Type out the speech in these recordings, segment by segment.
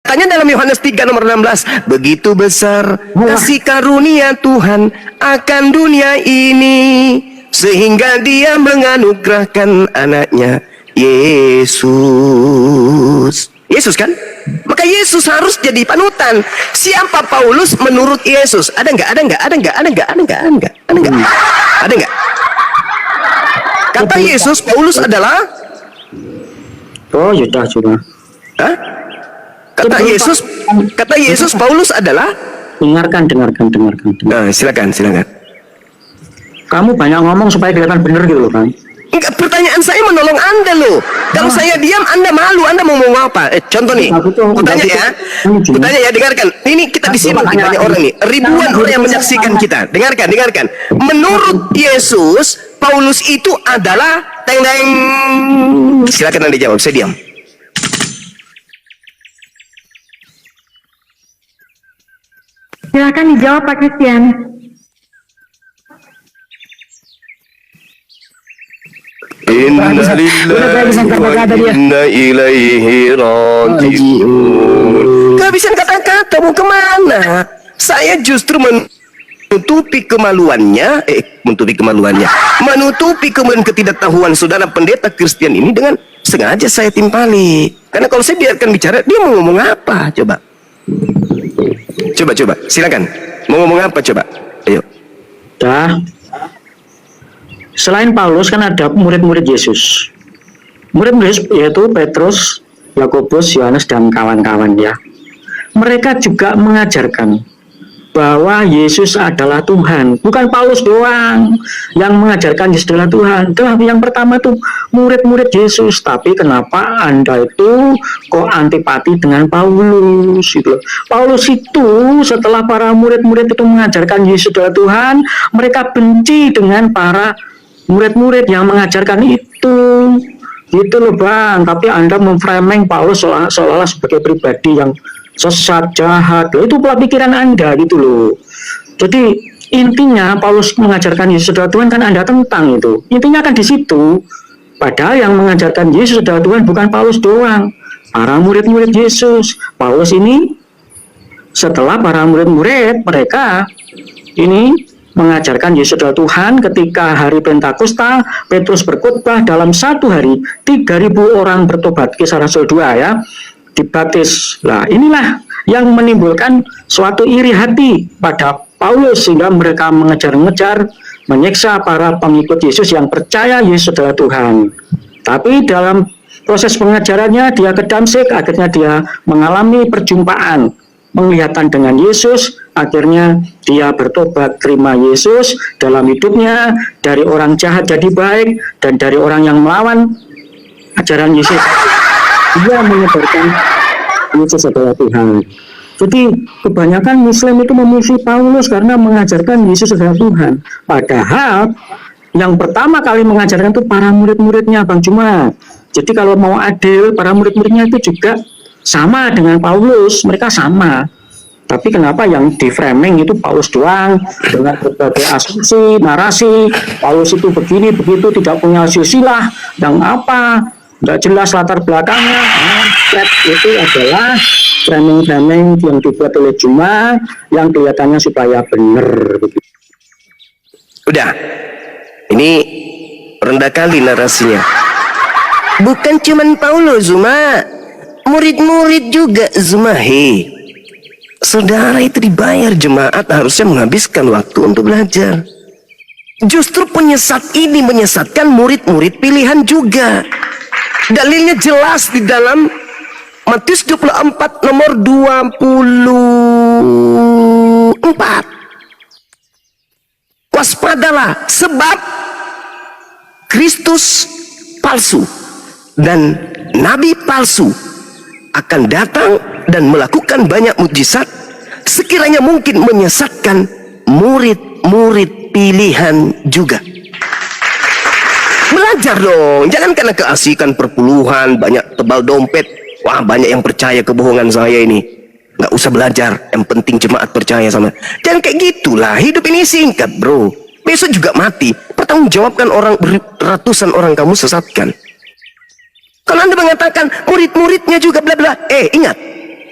Tanya dalam Yohanes 3 nomor 16, begitu besar kasih karunia Tuhan akan dunia ini, sehingga dia menganugerahkan anaknya Yesus. Yesus kan? Maka Yesus harus jadi panutan. Siapa Paulus menurut Yesus? Ada nggak? Ada nggak? Ada nggak? Ada nggak? Ada nggak? Ada nggak? Ada nggak? Ada nggak? Kata Yesus, Paulus adalah? Oh, sudah. Hah? Kata Yesus, Paulus adalah? Dengarkan. Nah, silakan. Kamu banyak ngomong supaya kelihatan benar gitu loh, Kang. Enggak, pertanyaan saya menolong Anda loh. Kalau saya diam, Anda malu. Anda mau ngomong apa? Contoh nih. Kutanya ya, dengarkan. Ini kita di sini banyak orang nih. Ribuan orang yang menyaksikan kita. Dengarkan. Menurut Yesus, Paulus itu adalah teng-teng. Silakan Anda jawab, saya diam. Silakan dijawab Pak Christian. Inna lillahi wa inna ilaihi raji'un. Kehabisan kata-kata, mau kemana? Saya justru menutupi kemaluannya, menutupi kemudian ketidaktahuan saudara pendeta Kristen ini dengan sengaja saya timpali. Karena kalau saya biarkan bicara, dia mau ngomong apa? Coba, silakan. Mau ngomong apa coba? Ayo. Selain Paulus kan ada murid-murid Yesus. Murid-murid Yesus yaitu Petrus, Yakobus, Yohanes dan kawan-kawan ya. Mereka juga mengajarkan bahwa Yesus adalah Tuhan. Bukan Paulus doang yang mengajarkan Yesus adalah Tuhan. Tetapi yang pertama itu murid-murid Yesus. Tapi kenapa Anda itu kok antipati dengan Paulus gitu? Paulus itu setelah para murid-murid itu mengajarkan Yesus adalah Tuhan, mereka benci dengan para murid-murid yang mengajarkan itu. Gitu loh Bang. Tapi Anda memframing Paulus seolah-olah sebagai pribadi yang sesat, jahat. Itu pola pikiran Anda gitu loh. Jadi intinya Paulus mengajarkan Yesus adalah Tuhan kan Anda tentang itu. Intinya kan di situ. Padahal yang mengajarkan Yesus adalah Tuhan bukan Paulus doang. Para murid-murid Yesus. Paulus ini setelah para murid-murid mereka ini mengajarkan Yesus adalah Tuhan. Ketika hari Pentakosta, Petrus berkhotbah dalam satu hari 3.000 orang bertobat. Kisah Rasul 2 ya, dibaptis. Nah inilah yang menimbulkan suatu iri hati pada Paulus sehingga mereka mengejar-ngejar, menyiksa para pengikut Yesus yang percaya Yesus adalah Tuhan. Tapi dalam proses pengajarannya dia ke Damsyik, akhirnya dia mengalami perjumpaan penglihatan dengan Yesus, akhirnya dia bertobat, terima Yesus dalam hidupnya, dari orang jahat jadi baik, dan dari orang yang melawan ajaran Yesus, dia menyebarkan Yesus adalah Tuhan. Jadi kebanyakan Muslim itu memusuhi Paulus karena mengajarkan Yesus adalah Tuhan. Padahal yang pertama kali mengajarkan itu para murid-muridnya, Bang Juma. Jadi kalau mau adil, para murid-muridnya itu juga sama dengan Paulus, mereka sama. Tapi kenapa yang di framing itu Paulus doang dengan berbagai asumsi, narasi, Paulus itu begini, begitu, tidak punya silsilah, dan apa, tidak jelas latar belakangnya. Itu adalah framing-framing yang dibuat oleh Juma, yang kelihatannya supaya benar. Udah, ini rendah kali narasinya. Bukan cuman Paulus, Zuma, murid-murid juga, Zuma. Hei, saudara itu dibayar jemaat, harusnya menghabiskan waktu untuk belajar. Justru penyesat ini menyesatkan murid-murid pilihan juga. Dalilnya jelas di dalam Matius 24 nomor 24. Waspadalah, sebab Kristus palsu dan nabi palsu akan datang dan melakukan banyak mujizat, sekiranya mungkin menyesatkan murid-murid pilihan juga. Belajar dong, jangan karena keasikan perpuluhan, banyak tebal dompet, wah banyak yang percaya kebohongan saya ini, nggak usah belajar, yang penting jemaat percaya sama. Jangan kayak gitulah, hidup ini singkat bro, besok juga mati, pertanggungjawabkan orang, ratusan orang kamu sesatkan. Kalau Anda mengatakan murid-muridnya juga bla bla, ingat,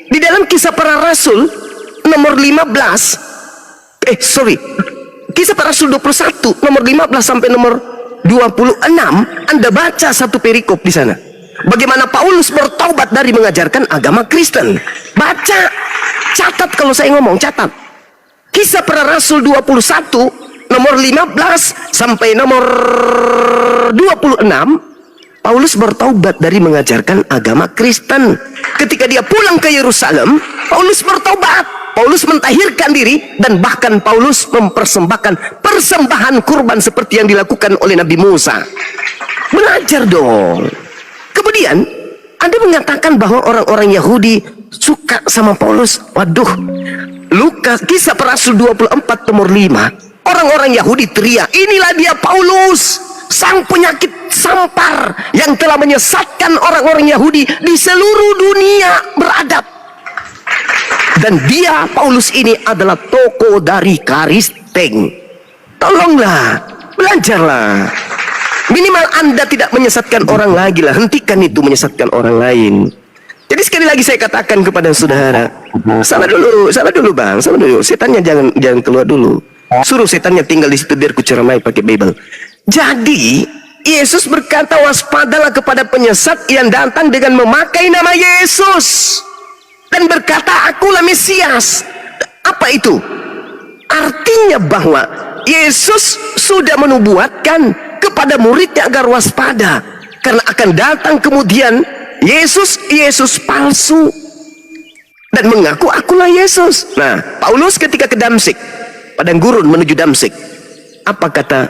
di dalam Kisah Para Rasul nomor 15, Kisah Para Rasul 21 nomor 15 sampai nomor 26, Anda baca satu perikop di sana. Bagaimana Paulus bertaubat dari mengajarkan agama Kristen. Baca, catat kalau saya ngomong, catat. Kisah Para Rasul 21 nomor 15 sampai nomor 26, Paulus bertaubat dari mengajarkan agama Kristen. Ketika dia pulang ke Yerusalem, Paulus bertaubat. Paulus mentahirkan diri, dan bahkan Paulus mempersembahkan persembahan kurban seperti yang dilakukan oleh Nabi Musa. Belajar dong. Kemudian Anda mengatakan bahwa orang-orang Yahudi suka sama Paulus. Waduh, Kisah Para Rasul 24 nomor 5, orang-orang Yahudi teriak, inilah dia Paulus, sang penyakit sampar yang telah menyesatkan orang-orang Yahudi di seluruh dunia beradab. Dan dia, Paulus ini adalah tokoh dari Karisteng. Tolonglah, belajarlah. Minimal Anda tidak menyesatkan orang lagi lah. Hentikan itu menyesatkan orang lain. Jadi sekali lagi saya katakan kepada saudara, salah dulu bang, salah dulu. Setannya jangan keluar dulu. Suruh setannya tinggal di situ biar ku ceramai pakai Bible. Jadi Yesus berkata, waspadalah kepada penyesat yang datang dengan memakai nama Yesus dan berkata, akulah Mesias. Apa itu? Artinya bahwa Yesus sudah menubuatkan kepada muridnya agar waspada, karena akan datang kemudian Yesus palsu dan mengaku akulah Yesus. Nah, Paulus ketika ke Damsik, padang gurun menuju Damsik, apa kata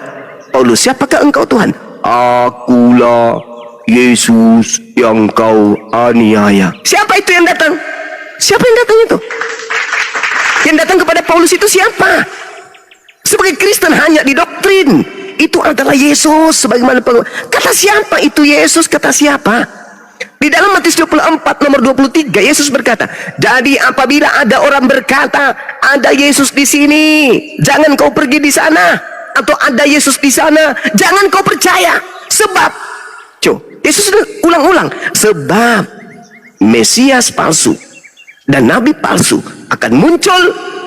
Paulus? Siapakah engkau Tuhan? Akulah Yesus yang kau aniaya. Siapa itu yang datang? Siapa yang datang itu? Yang datang kepada Paulus itu siapa? Sebagai Kristen hanya di doktrin, itu adalah Yesus sebagaimana kata siapa itu Yesus, kata siapa? Di dalam Matius 24 nomor 23, Yesus berkata, jadi apabila ada orang berkata, ada Yesus di sini, jangan kau pergi di sana, atau ada Yesus di sana, jangan kau percaya. Sebab, Yesus ulang-ulang, sebab Mesias palsu dan nabi palsu akan muncul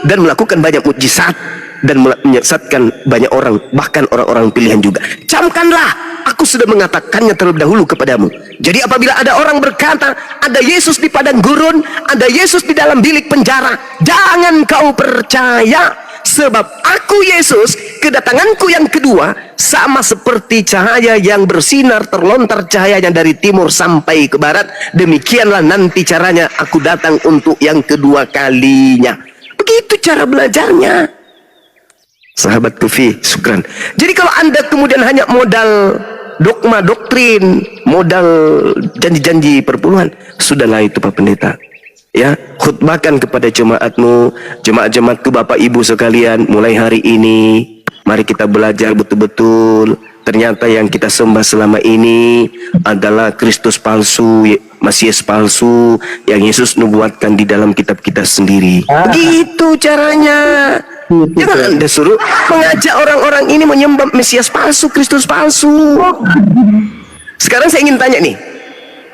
dan melakukan banyak mukjizat dan menyesatkan banyak orang, bahkan orang-orang pilihan juga. Camkanlah, aku sudah mengatakannya terlebih dahulu kepadamu. Jadi apabila ada orang berkata, ada Yesus di padang gurun, ada Yesus di dalam bilik penjara, jangan kau percaya. Sebab aku Yesus, kedatanganku yang kedua sama seperti cahaya yang bersinar terlontar cahayanya dari timur sampai ke barat. Demikianlah nanti caranya aku datang untuk yang kedua kalinya. Begitu cara belajarnya. Sahabat Kufi, syukran. Jadi kalau Anda kemudian hanya modal dogma, doktrin, modal janji-janji perpuluhan, sudahlah itu Pak Pendeta. Ya, khutbahkan kepada jemaatmu, jemaat-jemaatku, Bapak Ibu sekalian, mulai hari ini mari kita belajar betul-betul. Ternyata yang kita sembah selama ini adalah Kristus palsu, Mesias palsu yang Yesus nubuatkan di dalam kitab kita sendiri. Begitu caranya. Jangan Anda suruh mengajak orang-orang ini menyembah Mesias palsu, Kristus palsu. Sekarang saya ingin tanya nih,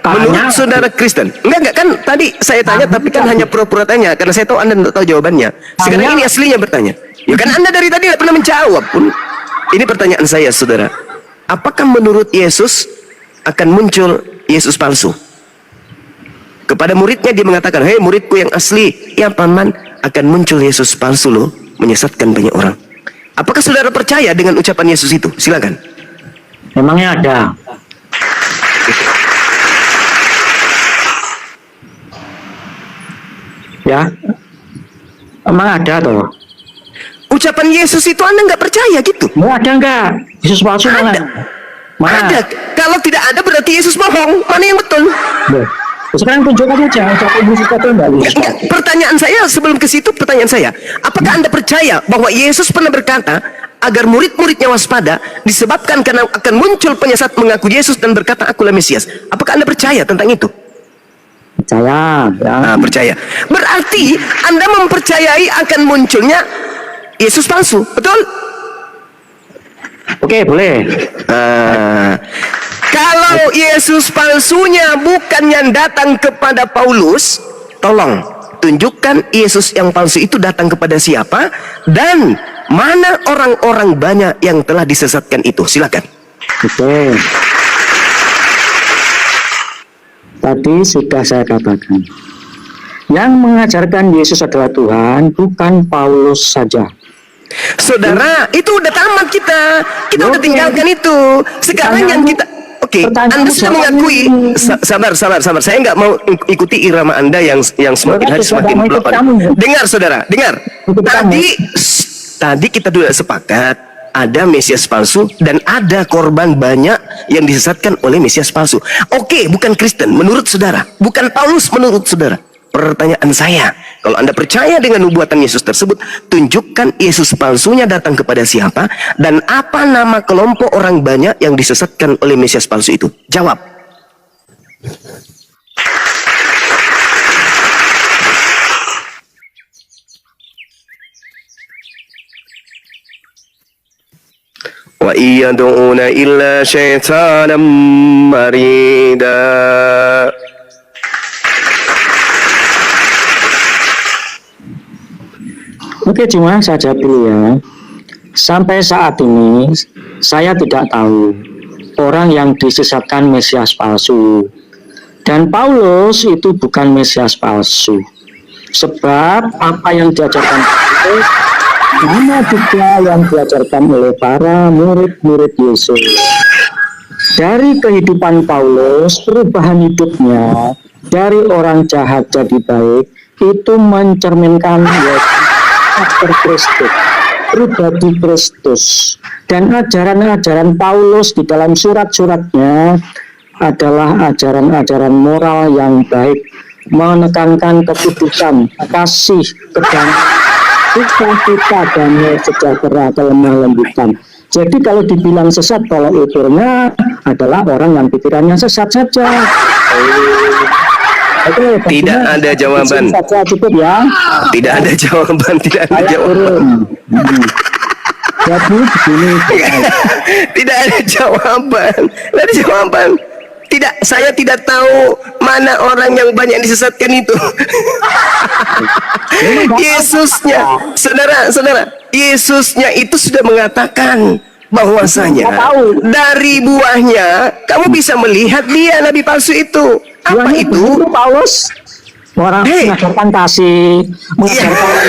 menurut saudara Kristen, enggak kan tadi saya tanya tapi kan hanya pura-pura tanya karena saya tahu Anda tidak tahu jawabannya. Sekarang ini aslinya bertanya. Ya kan Anda dari tadi tidak pernah menjawab pun. Ini pertanyaan saya, saudara. Apakah menurut Yesus akan muncul Yesus palsu? Kepada muridnya dia mengatakan, hei muridku yang asli, ya paman, akan muncul Yesus palsu loh, menyesatkan banyak orang. Apakah saudara percaya dengan ucapan Yesus itu? Silakan. Memangnya ada. Ya, emang ada toh. Ucapan Yesus itu Anda nggak percaya gitu? Mau ada nggak? Yesus palsu mana? Ada. Kalau tidak ada berarti Yesus bohong. Mana yang betul? Sekarang tunjukkan saja ucapan Yesus itu enggak. Pertanyaan saya sebelum ke situ, pertanyaan saya, apakah Anda percaya bahwa Yesus pernah berkata agar murid-muridnya waspada disebabkan karena akan muncul penyesat mengaku Yesus dan berkata akulah Mesias? Apakah Anda percaya tentang itu? Percaya. Ya. Nah, percaya. Berarti Anda mempercayai akan munculnya Yesus palsu, betul? Oke, boleh. Kalau Yesus palsunya bukan yang datang kepada Paulus, tolong tunjukkan Yesus yang palsu itu datang kepada siapa dan mana orang-orang banyak yang telah disesatkan itu. Silakan. Oke. Tadi sudah saya katakan, yang mengajarkan Yesus adalah Tuhan, bukan Paulus saja. Saudara, itu udah tamat kita. Kita udah tinggalkan itu. Sekarang yang kita... Oke, Anda sudah mengakui. Sabar. Saya nggak mau ikuti irama Anda yang semakin hari semakin blok. Dengar, saudara, dengar. Tadi kita sudah sepakat ada Mesias palsu dan ada korban banyak yang disesatkan oleh Mesias palsu. Oke, bukan Kristen menurut saudara, bukan Paulus menurut saudara. Pertanyaan saya, kalau Anda percaya dengan nubuatan Yesus tersebut, tunjukkan Yesus palsunya datang kepada siapa dan apa nama kelompok orang banyak yang disesatkan oleh Mesias palsu itu. Jawab. Wa iyad'una illa syaitanan marida. Oke, cuma saja dulu ya. Sampai saat ini saya tidak tahu orang yang disesatkan Mesias palsu. Dan Paulus itu bukan Mesias palsu. Sebab apa yang diajarkan Paulus sama juga yang diajarkan oleh para murid-murid Yesus. Dari kehidupan Paulus, perubahan hidupnya dari orang jahat jadi baik itu mencerminkan karakter Kristus, pribadi Kristus. Dan ajaran-ajaran Paulus di dalam surat-suratnya adalah ajaran-ajaran moral yang baik, menekankan kekudusan, kasih, kedamaian, kita damai, sejahtera, kelemah lembutan. Jadi kalau dibilang sesat, tolak ukurnya adalah orang yang pikirannya sesat saja. Oke, tidak ada jawaban. Saja cukup ya. Tidak ada jawaban. Tidak ada jawaban. Jadi begini. Tidak ada jawaban. Tidak ada jawaban. Tidak, saya tidak tahu mana orang yang banyak disesatkan itu. Yesusnya, saudara, Yesusnya itu sudah mengatakan bahwasanya dari buahnya kamu bisa melihat dia nabi palsu itu. Apa itu? Paulus orang mengajarkan kasih, mengajarkan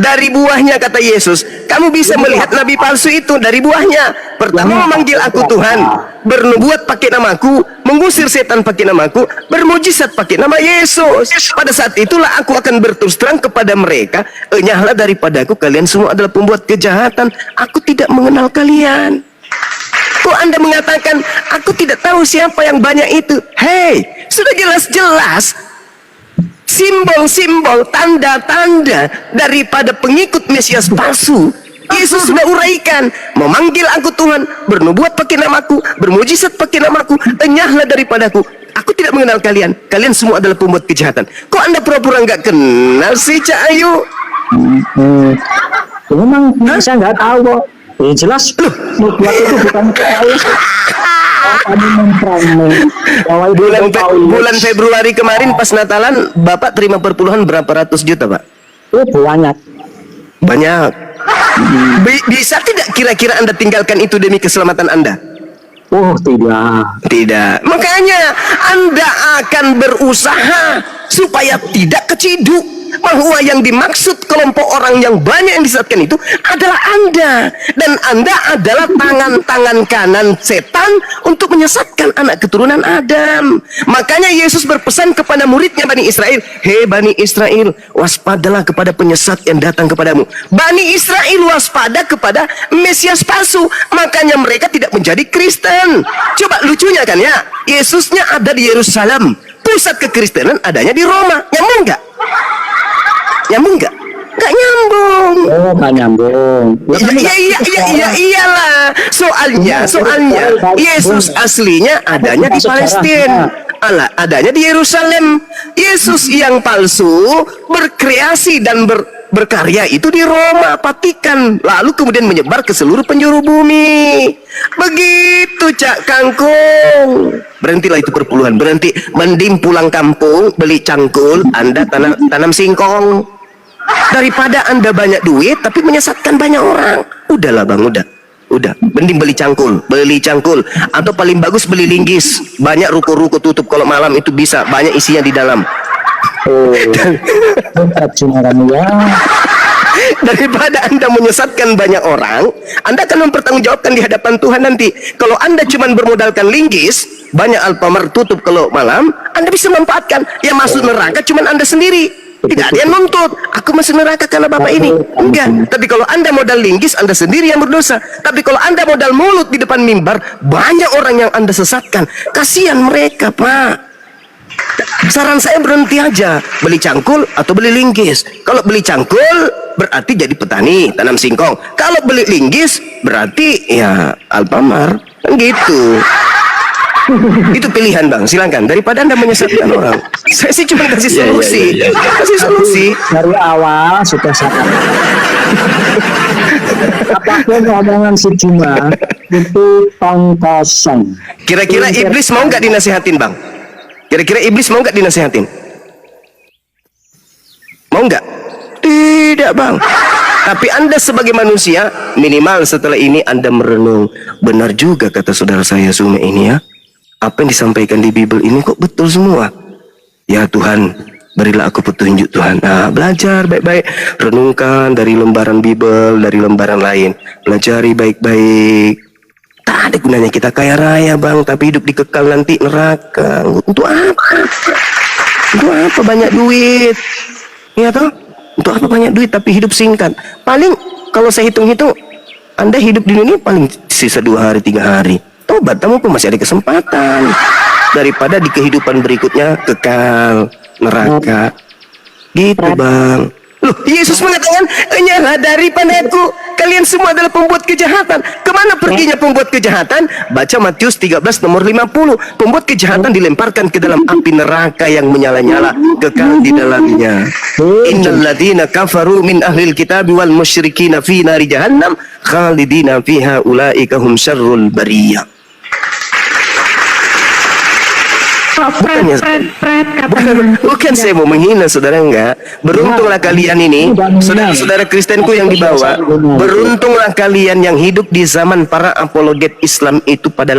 dari buahnya kata Yesus, kamu bisa melihat nabi palsu itu dari buahnya. Pertama memanggil aku Tuhan, bernubuat pakai namaku, mengusir setan pakai namaku, bermujizat pakai nama Yesus. Pada saat itulah aku akan berterus terang kepada mereka, enyahlah daripadaku, kalian semua adalah pembuat kejahatan, aku tidak mengenal kalian. Kok Anda mengatakan aku tidak tahu siapa yang banyak itu? Hei, sudah jelas-jelas simbol-simbol, tanda-tanda daripada pengikut Mesias palsu. Yesus sudah uraikan, memanggil aku Tuhan, bernubuat pakai namaku, bermujizat pakai namaku, enyahlah daripadaku, aku tidak mengenal kalian, kalian semua adalah pembuat kejahatan. Kok Anda pura-pura nggak kenal sih, Cak Ayu? Memang saya nggak tahu kok. Jelas nubuat itu bukan Paulus. Bulan Februari kemarin pas Natalan, Bapak terima perpuluhan berapa ratus juta, Pak? Banyak. Banyak. Bisa tidak kira-kira Anda tinggalkan itu demi keselamatan Anda? Oh, tidak. Tidak. Makanya Anda akan berusaha supaya tidak keciduk bahwa yang dimaksud kelompok orang yang banyak yang disesatkan itu adalah Anda, dan Anda adalah tangan-tangan kanan setan untuk menyesatkan anak keturunan Adam. Makanya Yesus berpesan kepada muridnya Bani Israel, hei Bani Israel, waspadalah kepada penyesat yang datang kepadamu. Bani Israel waspada kepada Mesias palsu, makanya mereka tidak menjadi Kristen. Coba lucunya kan ya, Yesusnya ada di Yerusalem, pusat kekristenan adanya di Roma. Nyambung nggak? Nyambung nggak? Nggak nyambung. Oh, nggak nyambung. Iyalah. Soalnya Yesus aslinya adanya di Palestina, adanya di Yerusalem. Yesus yang palsu berkreasi dan berkarya itu di Roma, Vatikan, lalu kemudian menyebar ke seluruh penjuru bumi. Begitu Cak Kangkung. Berhentilah itu perpuluhan, berhenti. Mending pulang kampung, beli cangkul, Anda tanam singkong. Daripada Anda banyak duit tapi menyesatkan banyak orang. Udahlah Bang, udah, mending beli cangkul, atau paling bagus beli linggis. Banyak ruko-ruko tutup kalau malam itu bisa, banyak isinya di dalam. Ya. Daripada Anda menyesatkan banyak orang, Anda akan mempertanggungjawabkan di hadapan Tuhan nanti. Kalau Anda cuma bermodalkan linggis, banyak Alfamart tutup kalau malam, Anda bisa manfaatkan. Yang masuk neraka cuma Anda sendiri. Tidak ada yang nuntut, aku masuk neraka karena bapak ini. Enggak. Tapi kalau Anda modal linggis, Anda sendiri yang berdosa. Tapi kalau Anda modal mulut di depan mimbar, banyak orang yang Anda sesatkan. Kasihan mereka, Pak. Saran saya berhenti aja, beli cangkul atau beli linggis. Kalau beli cangkul berarti jadi petani, tanam singkong. Kalau beli linggis berarti ya Alfamart. Kan gitu. Itu pilihan Bang, silakan. Daripada Anda menyesatkan orang, saya sih cuma kasih solusi. Kasih solusi. Dari awal sudah salah. Apapun omongan si Juma itu tong kosong. Kira-kira iblis mau nggak dinasihatin Bang? Kira-kira iblis mau nggak dinasihatin? Mau nggak? Tidak Bang. Tapi Anda sebagai manusia, minimal setelah ini Anda merenung. Benar juga kata saudara saya Sume ini ya. Apa yang disampaikan di Bible ini kok betul semua. Ya Tuhan, berilah aku petunjuk Tuhan. Nah, belajar baik-baik, renungkan dari lembaran Bible, dari lembaran lain. Pelajari baik-baik. Tak ada gunanya kita kaya raya Bang, tapi hidup dikekal nanti neraka. Untuk apa? Untuk apa banyak duit? Ya toh? Untuk apa banyak duit tapi hidup singkat? Paling kalau saya hitung-hitung, Anda hidup di dunia paling sisa 2 hari 3 hari. Tobat, kamu pun masih ada kesempatan. Daripada di kehidupan berikutnya kekal neraka. Gitu Bang. Loh, Yesus mengatakan, "Enyahlah daripadaku, kalian semua adalah pembuat kejahatan." Kemana perginya pembuat kejahatan? Baca Matius 13 nomor 50. Pembuat kejahatan dilemparkan ke dalam api neraka yang menyala-nyala, kekal di dalamnya. Innal ladzina kafaru min ahlil kitab wal musyrikina fi nari jahannam khalidina fiha ulaika hum syarrul bariyah. Bukan saya mau menghina saudara, enggak. Beruntunglah kalian ini, saudara-saudara Kristenku yang dibawa. Beruntunglah kalian yang hidup di zaman para apologet Islam itu pada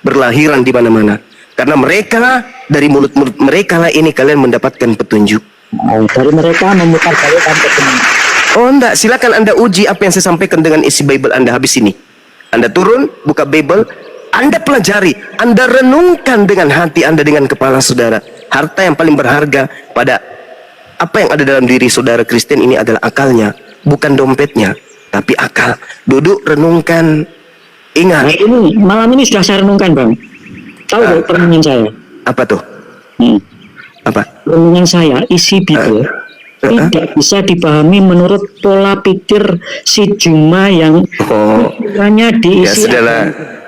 berlahiran di mana-mana. Karena mereka, dari mulut-mulut mereka lah ini kalian mendapatkan petunjuk. Dari mereka memutar balikan petunjuk. Oh enggak, silakan Anda uji apa yang saya sampaikan dengan isi Bible Anda habis ini. Anda turun, buka Bible, Anda pelajari, Anda renungkan dengan hati Anda, dengan kepala saudara. Harta yang paling berharga pada apa yang ada dalam diri saudara Kristen ini adalah akalnya, bukan dompetnya, tapi akal. Duduk, renungkan, ingat. Nah, ini malam ini sudah saya renungkan Bang. Tahu renungan saya? Apa tuh? Apa? Renungan saya isi Bible tidak bisa dipahami menurut pola pikir si Juma yang hanya diisi. Ya sudahlah,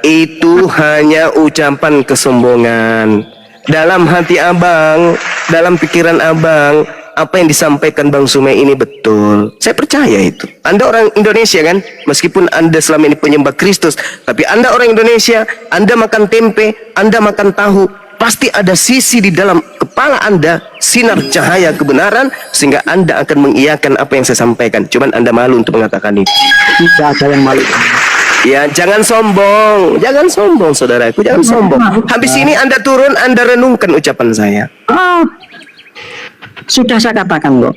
itu hanya ucapan kesombongan. Dalam hati abang, dalam pikiran abang, apa yang disampaikan Bang Sume ini betul. Saya percaya itu. Anda orang Indonesia kan? Meskipun Anda selama ini penyembah Kristus, tapi Anda orang Indonesia, Anda makan tempe, Anda makan tahu, pasti ada sisi di dalam kepala Anda, sinar cahaya kebenaran, sehingga Anda akan mengiyakan apa yang saya sampaikan. Cuman Anda malu untuk mengatakan itu. Tidak ada yang malu. Ya, jangan sombong saudaraku, jangan sombong. Habis ini Anda turun, Anda renungkan ucapan saya. Sudah saya katakan loh,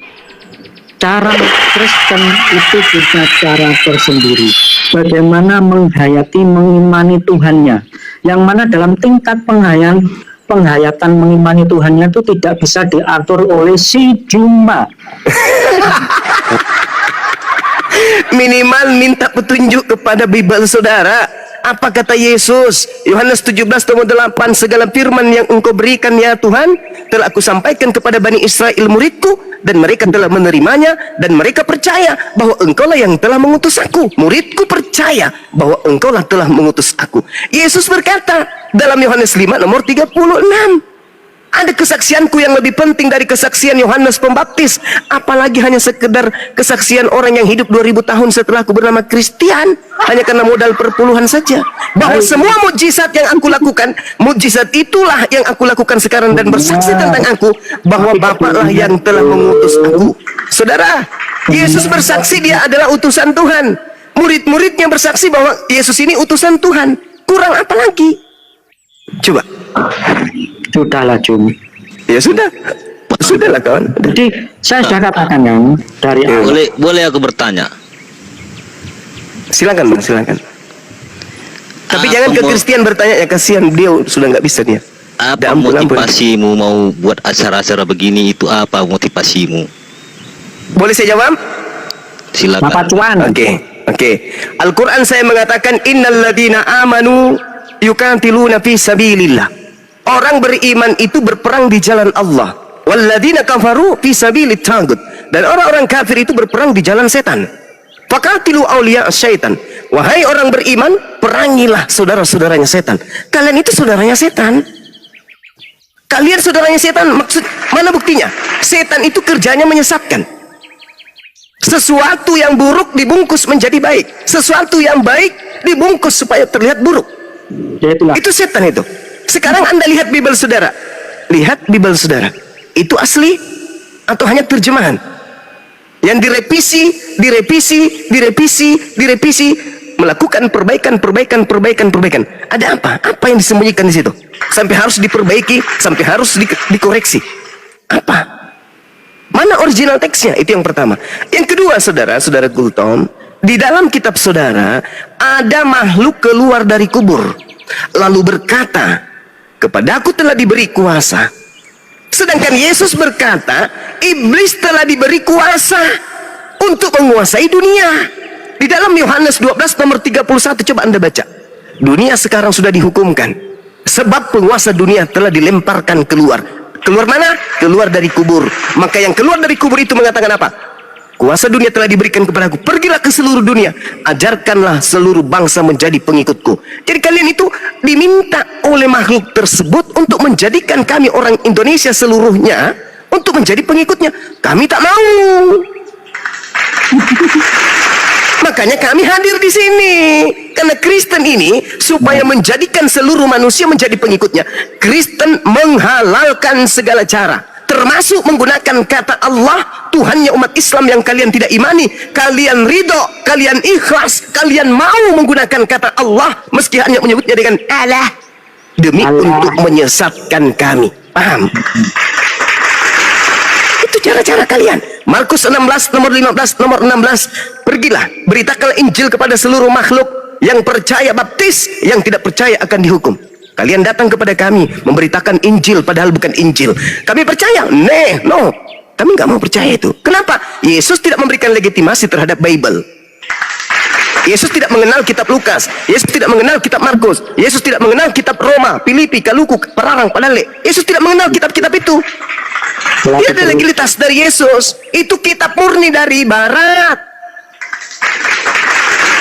cara Kristen itu punya cara tersendiri. Bagaimana menghayati, mengimani Tuhannya, yang mana dalam tingkat penghayatan mengimani Tuhannya itu tidak bisa diatur oleh si Juma. Minimal minta petunjuk kepada Bible saudara. Apa kata Yesus? Yohanes 17:8, segala firman yang engkau berikan ya Tuhan, telah aku sampaikan kepada Bani Israel muridku, dan mereka telah menerimanya, dan mereka percaya bahwa engkaulah yang telah mengutus aku. Muridku percaya bahwa engkaulah telah mengutus aku. Yesus berkata dalam Yohanes 5 nomor 36. Ada kesaksianku yang lebih penting dari kesaksian Yohanes Pembaptis. Apalagi hanya sekedar kesaksian orang yang hidup 2000 tahun setelahku bernama Kristian. Hanya karena modal perpuluhan saja. Bahwa semua mukjizat yang aku lakukan, mukjizat itulah yang aku lakukan sekarang dan bersaksi tentang aku bahwa Bapaklah yang telah mengutus aku. Saudara, Yesus bersaksi dia adalah utusan Tuhan. Murid-muridnya bersaksi bahwa Yesus ini utusan Tuhan. Kurang apa lagi? Coba. Sudahlah Jum. Ya sudah. Sudahlah kawan. Jadi saya sudah katakan kan dari awal. Boleh aku bertanya? Silakan Bang, silakan. Tapi Apa jangan ke mo- Kristen bertanya, ya kasihan dia sudah nggak bisa dia. Apa Ampun, ampun. motivasimu mau buat acara-acara begini, itu apa motivasimu? Boleh saya jawab? Silakan. Bapak Cuan. Oke. Al-Quran saya mengatakan innalladzina amanu yukatiluna fi sabilillah. Orang beriman itu berperang di jalan Allah. Walladzina kafaru fi sabilit tagut. Dan orang-orang kafir itu berperang di jalan setan. Faqatilu awliya syaitan. Wahai orang beriman, perangilah saudara-saudaranya setan. Kalian itu saudaranya setan. Kalian saudaranya setan, maksud mana buktinya? Setan itu kerjanya menyesatkan. Sesuatu yang buruk dibungkus menjadi baik. Sesuatu yang baik dibungkus supaya terlihat buruk. Ya itulah. Itu setan itu. Sekarang Anda lihat Bible saudara. Lihat Bible saudara. Itu asli atau hanya terjemahan? Yang direvisi, melakukan perbaikan. Ada apa? Apa yang disembunyikan di situ? Sampai harus diperbaiki, sampai harus dikoreksi. Apa? Mana original teksnya? Itu yang pertama. Yang kedua, saudara Gultom, di dalam kitab saudara ada makhluk keluar dari kubur lalu berkata, kepadaku telah diberi kuasa. Sedangkan Yesus berkata, iblis telah diberi kuasa untuk menguasai dunia. Di dalam Yohanes 12 nomor 31, coba Anda baca. Dunia sekarang sudah dihukumkan sebab penguasa dunia telah dilemparkan keluar. Keluar mana? Keluar dari kubur. Maka yang keluar dari kubur itu mengatakan apa? Kuasa dunia telah diberikan kepadaku. Pergilah ke seluruh dunia, ajarkanlah seluruh bangsa menjadi pengikutku. Jadi kalian itu diminta oleh makhluk tersebut untuk menjadikan kami orang Indonesia seluruhnya untuk menjadi pengikutnya. Kami tak mau. Makanya kami hadir di sini. Karena Kristen ini supaya menjadikan seluruh manusia menjadi pengikutnya. Kristen menghalalkan segala cara, termasuk menggunakan kata Allah, Tuhannya umat Islam yang kalian tidak imani. Kalian ridho, kalian ikhlas, kalian mau menggunakan kata Allah meski hanya menyebutnya dengan Allah demi untuk menyesatkan kami. Paham? Itu cara-cara kalian. Markus 16 nomor 15 nomor 16, pergilah beritakanlah Injil kepada seluruh makhluk. Yang percaya baptis, yang tidak percaya akan dihukum. Kalian datang kepada kami memberitakan Injil padahal bukan Injil. Kami percaya? No. Kami nggak mau percaya itu. Kenapa? Yesus tidak memberikan legitimasi terhadap Bible. Yesus tidak mengenal kitab Lukas. Yesus tidak mengenal kitab Markus. Yesus tidak mengenal kitab Roma, Filipi, Kaluku, Pararang, Padale. Yesus tidak mengenal kitab-kitab itu. Dia ada legalitas dari Yesus. Itu kitab murni dari Barat.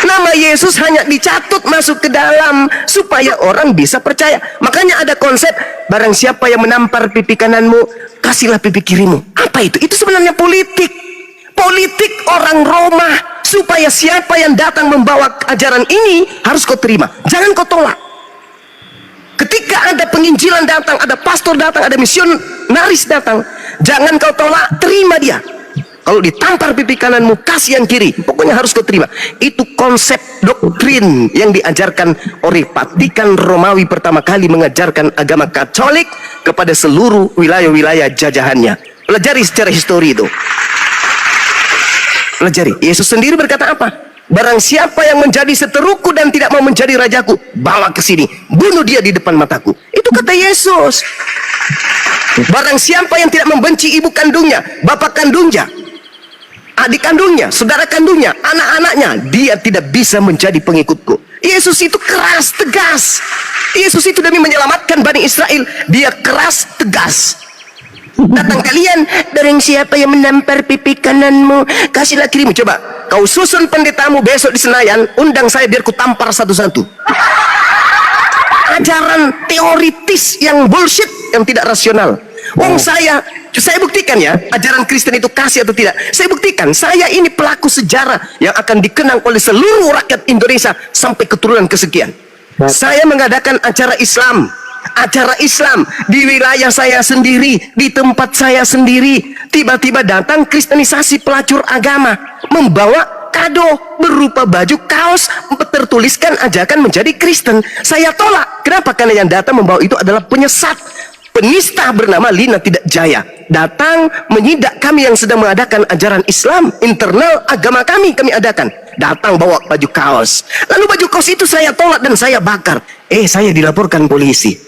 Nama Yesus hanya dicatut masuk ke dalam supaya orang bisa percaya. Makanya ada konsep, barang siapa yang menampar pipi kananmu, kasihlah pipi kirimu. Apa itu? Itu sebenarnya politik. Politik orang Roma, supaya siapa yang datang membawa ajaran ini harus kau terima, jangan kau tolak. Ketika ada penginjilan datang, ada pastor datang, ada misionaris datang, jangan kau tolak, terima dia. Kalau ditampar pipi kananmu, kasih yang kiri. Pokoknya harus kau terima. Itu konsep doktrin yang diajarkan oleh Vatikan Romawi pertama kali mengajarkan agama Katolik kepada seluruh wilayah-wilayah jajahannya. Pelajari secara histori itu. Pelajari. Yesus sendiri berkata apa? Barang siapa yang menjadi seteruku dan tidak mau menjadi rajaku, bawa ke sini, bunuh dia di depan mataku. Itu kata Yesus. Barang siapa yang tidak membenci ibu kandungnya, bapak kandungnya, adik kandungnya, saudara kandungnya, anak-anaknya, dia tidak bisa menjadi pengikutku. Yesus itu keras, tegas. Yesus itu demi menyelamatkan Bani Israel, dia keras, tegas. Datang kalian, barang siapa yang menampar pipi kananmu, kasihlah kirimu. Coba, kau susun pendetamu besok di Senayan, undang saya biar ku tampar satu-satu. ajaran teoritis yang bullshit, yang tidak rasional. Saya buktikan ya, ajaran Kristen itu kasih atau tidak. Saya buktikan, saya ini pelaku sejarah yang akan dikenang oleh seluruh rakyat Indonesia sampai keturunan kesekian. Saya mengadakan acara Islam di wilayah saya sendiri, di tempat saya sendiri. Tiba-tiba datang kristenisasi pelacur agama, membawa kado berupa baju kaos tertuliskan ajakan menjadi Kristen. Saya tolak. Kenapa? Karena yang datang membawa itu adalah penyesat, penista bernama Lina Tidak Jaya. Datang menyidak kami yang sedang mengadakan ajaran Islam internal agama kami adakan. Datang bawa baju kaos. Lalu baju kaos itu saya tolak dan saya bakar. Saya dilaporkan polisi.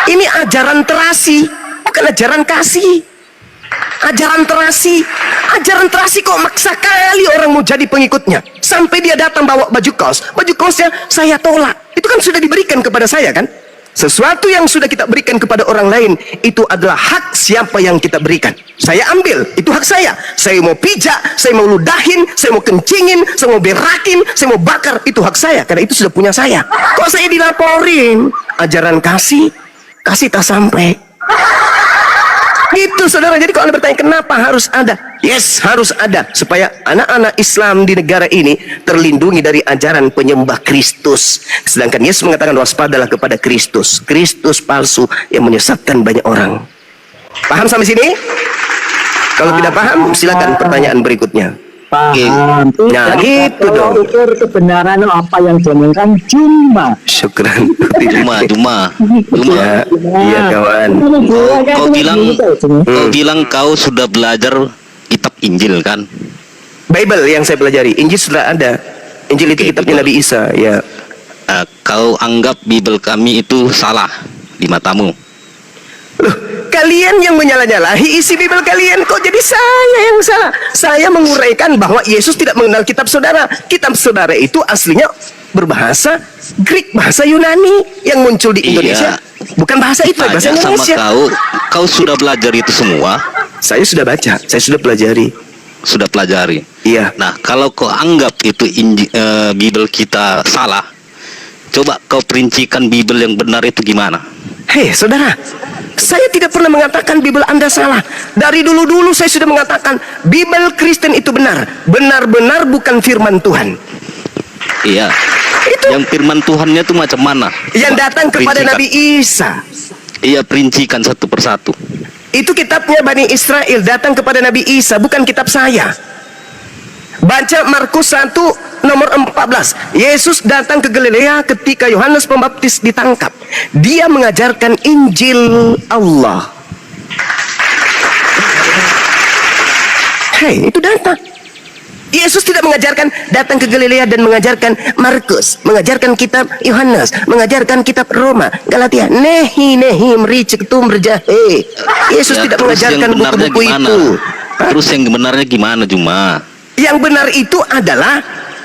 Ini ajaran terasi, bukan ajaran kasih. Ajaran terasi kok maksa kali orang mau jadi pengikutnya. Sampai dia datang bawa baju kaosnya saya tolak. Itu kan sudah diberikan kepada saya kan? Sesuatu yang sudah kita berikan kepada orang lain, itu adalah hak siapa yang kita berikan. Saya ambil, itu hak saya. Saya mau pijak, saya mau ludahin, saya mau kencingin, saya mau berakin, saya mau bakar, itu hak saya. Karena itu sudah punya saya. Kok saya dilaporin? Ajaran kasih tak sampai. Gitu saudara. Jadi kalau Anda bertanya kenapa harus ada, yes, harus ada supaya anak-anak Islam di negara ini terlindungi dari ajaran penyembah Kristus. Sedangkan Yesus mengatakan waspadalah kepada Kristus palsu yang menyesatkan banyak orang. Paham sampai sini? Kalau tidak paham silakan pertanyaan berikutnya. Paham. Nah gitu dong. Ukur kebenaran apa yang diomongkan cuma. Syukran. Cuma. Ya, iya kawan. Kau bilang kau sudah belajar kitab Injil kan? Bible yang saya pelajari. Injil sudah ada. Injil itu kitabnya Nabi Isa. Ya. Kau anggap Bible kami itu salah di matamu? Loh, kalian yang menyalah-nyalahi isi Bible kalian, kok jadi saya yang salah? Saya menguraikan bahwa Yesus tidak mengenal kitab saudara. Kitab saudara itu aslinya berbahasa Greek, bahasa Yunani yang muncul di Indonesia. Bukan bahasa itu, bahasa Indonesia. Sama kau sudah belajar itu semua? Saya sudah baca, saya sudah pelajari. Sudah pelajari? Iya. Nah, kalau kau anggap itu Bible kita salah, coba kau perincikan Bible yang benar itu gimana? Hei saudara, saya tidak pernah mengatakan Bible Anda salah. Dari dulu-dulu saya sudah mengatakan Bible Kristen itu benar. Benar-benar bukan firman Tuhan. Iya. Itu yang firman Tuhannya itu macam mana? Yang datang kepada Perincikan. Nabi Isa. Iya, perincikan satu persatu. Itu kitabnya Bani Israel datang kepada Nabi Isa, bukan kitab saya. Baca Markus 1 nomor 14. Yesus datang ke Galilea ketika Yohanes Pembaptis ditangkap. Dia mengajarkan Injil Allah. Hei, itu datang. Yesus tidak mengajarkan datang ke Galilea dan mengajarkan Markus, mengajarkan kitab Yohanes, mengajarkan kitab Roma, Galatia. Nehi mericiktum berjahe. Yesus tidak mengajarkan buku-buku itu. Terus yang benarnya gimana Juma? Yang benar itu adalah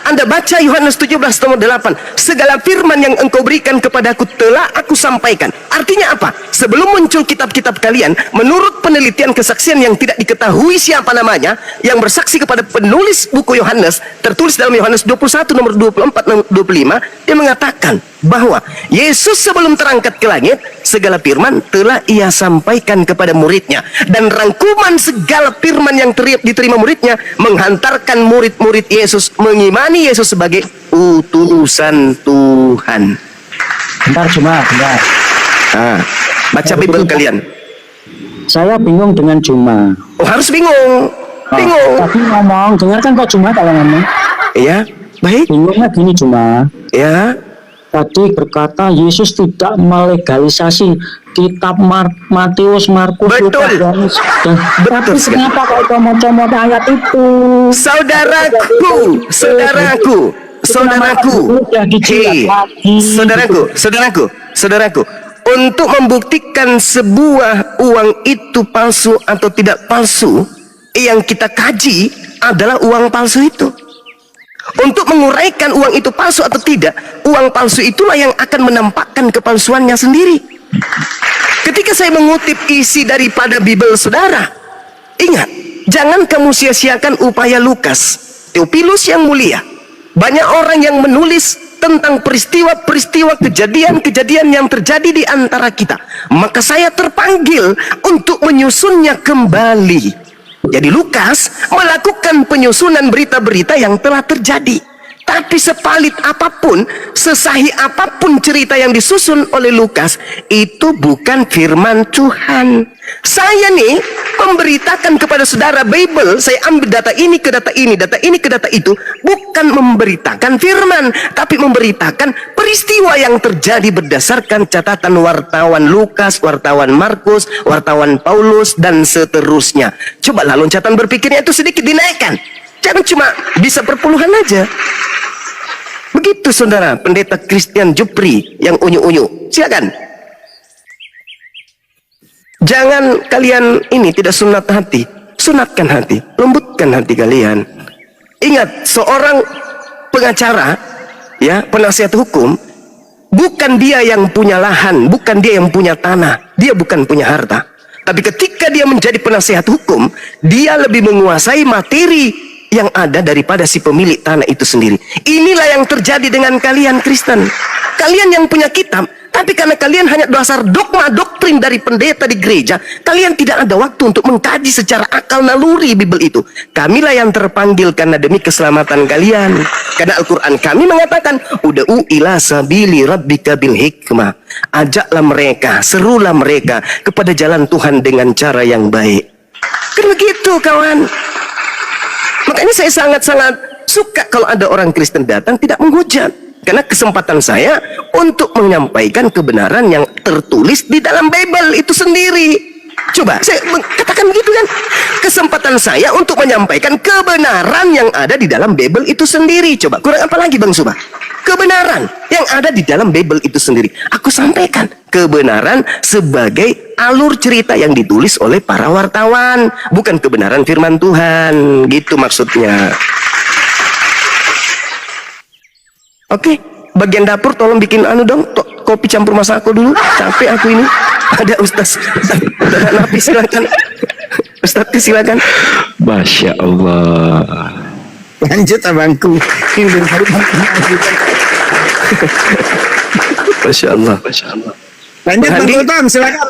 Anda baca Yohanes 17 nomor 8. Segala firman yang engkau berikan kepadaku telah aku sampaikan. Artinya apa? Sebelum muncul kitab-kitab kalian, menurut penelitian kesaksian yang tidak diketahui siapa namanya, yang bersaksi kepada penulis buku Yohanes, tertulis dalam Yohanes 21 nomor 24 nomor 25, dia mengatakan bahwa Yesus sebelum terangkat ke langit, segala firman telah ia sampaikan kepada muridnya, dan rangkuman segala firman yang diterima muridnya menghantarkan murid-murid Yesus mengimani Yesus sebagai utusan Tuhan. Bentar. Baca Bible kalian. Saya bingung dengan Juma. Oh, harus bingung. Tapi ngomong, dengarkan kok Juma kalau ngomong. Iya, baik. Bingungnya gini Juma. Ya. Tadi berkata Yesus tidak melegalisasi kitab Matius, Markus, Betul. Lukas, Yohanes. Tapi sekali. kenapa kok comot-comot ayat itu? Saudaraku. Hei, saudaraku. Untuk membuktikan sebuah uang itu palsu atau tidak palsu, yang kita kaji adalah uang palsu itu. Untuk menguraikan uang itu palsu atau tidak, uang palsu itulah yang akan menampakkan kepalsuannya sendiri. Ketika saya mengutip isi daripada Bible saudara, ingat, jangan kamu sia-siakan upaya Lukas, Theophilus yang mulia. Banyak orang yang menulis tentang peristiwa-peristiwa kejadian-kejadian yang terjadi di antara kita, maka saya terpanggil untuk menyusunnya kembali. Jadi Lukas melakukan penyusunan berita-berita yang telah terjadi. Tapi sepalit apapun, sesahih apapun cerita yang disusun oleh Lukas, itu bukan firman Tuhan. Saya nih memberitakan kepada saudara Bible, saya ambil data ini ke data ini, data ini ke data itu, bukan memberitakan firman, tapi memberitakan peristiwa yang terjadi berdasarkan catatan wartawan Lukas, wartawan Markus, wartawan Paulus, dan seterusnya. Cobalah loncatan berpikirnya itu sedikit dinaikkan. Jangan cuma bisa perpuluhan aja. Begitu saudara, pendeta Christian Jupri yang unyu-unyu. Silakan. Jangan kalian ini tidak sunat hati. Sunatkan hati, lembutkan hati kalian. Ingat, seorang pengacara, ya, penasihat hukum, bukan dia yang punya lahan, bukan dia yang punya tanah, dia bukan punya harta. Tapi ketika dia menjadi penasihat hukum, dia lebih menguasai materi yang ada daripada si pemilik tanah itu sendiri. Inilah yang terjadi dengan kalian Kristen. Kalian yang punya kitab, tapi karena kalian hanya dasar dogma doktrin dari pendeta di gereja, kalian tidak ada waktu untuk mengkaji secara akal naluri Bible itu. Kamilah yang terpanggil karena demi keselamatan kalian. Karena Al-Quran kami mengatakan, ud'u ila sabili rabbika bil hikmah. Ajaklah mereka, serulah mereka kepada jalan Tuhan dengan cara yang baik. Kan begitu kawan. Makanya saya sangat-sangat suka kalau ada orang Kristen datang tidak menghujat. Karena kesempatan saya untuk menyampaikan kebenaran yang tertulis di dalam Bible itu sendiri. Coba, saya katakan begitu kan. Kesempatan saya untuk menyampaikan kebenaran yang ada di dalam Bible itu sendiri. Coba, kurang apa lagi Bang Subah? Kebenaran yang ada di dalam Bible itu sendiri. Aku sampaikan kebenaran sebagai alur cerita yang ditulis oleh para wartawan, bukan kebenaran firman Tuhan. Gitu maksudnya. Oke, bagian dapur tolong bikin dong, kopi campur masako dulu. Capek aku ini. Ada Ustaz Napi, silakan. Ustaz silakan. Masya Allah. Lanjut abangku. Masya Allah. Masya Allah. Lanjut Bang Gultom, silakan.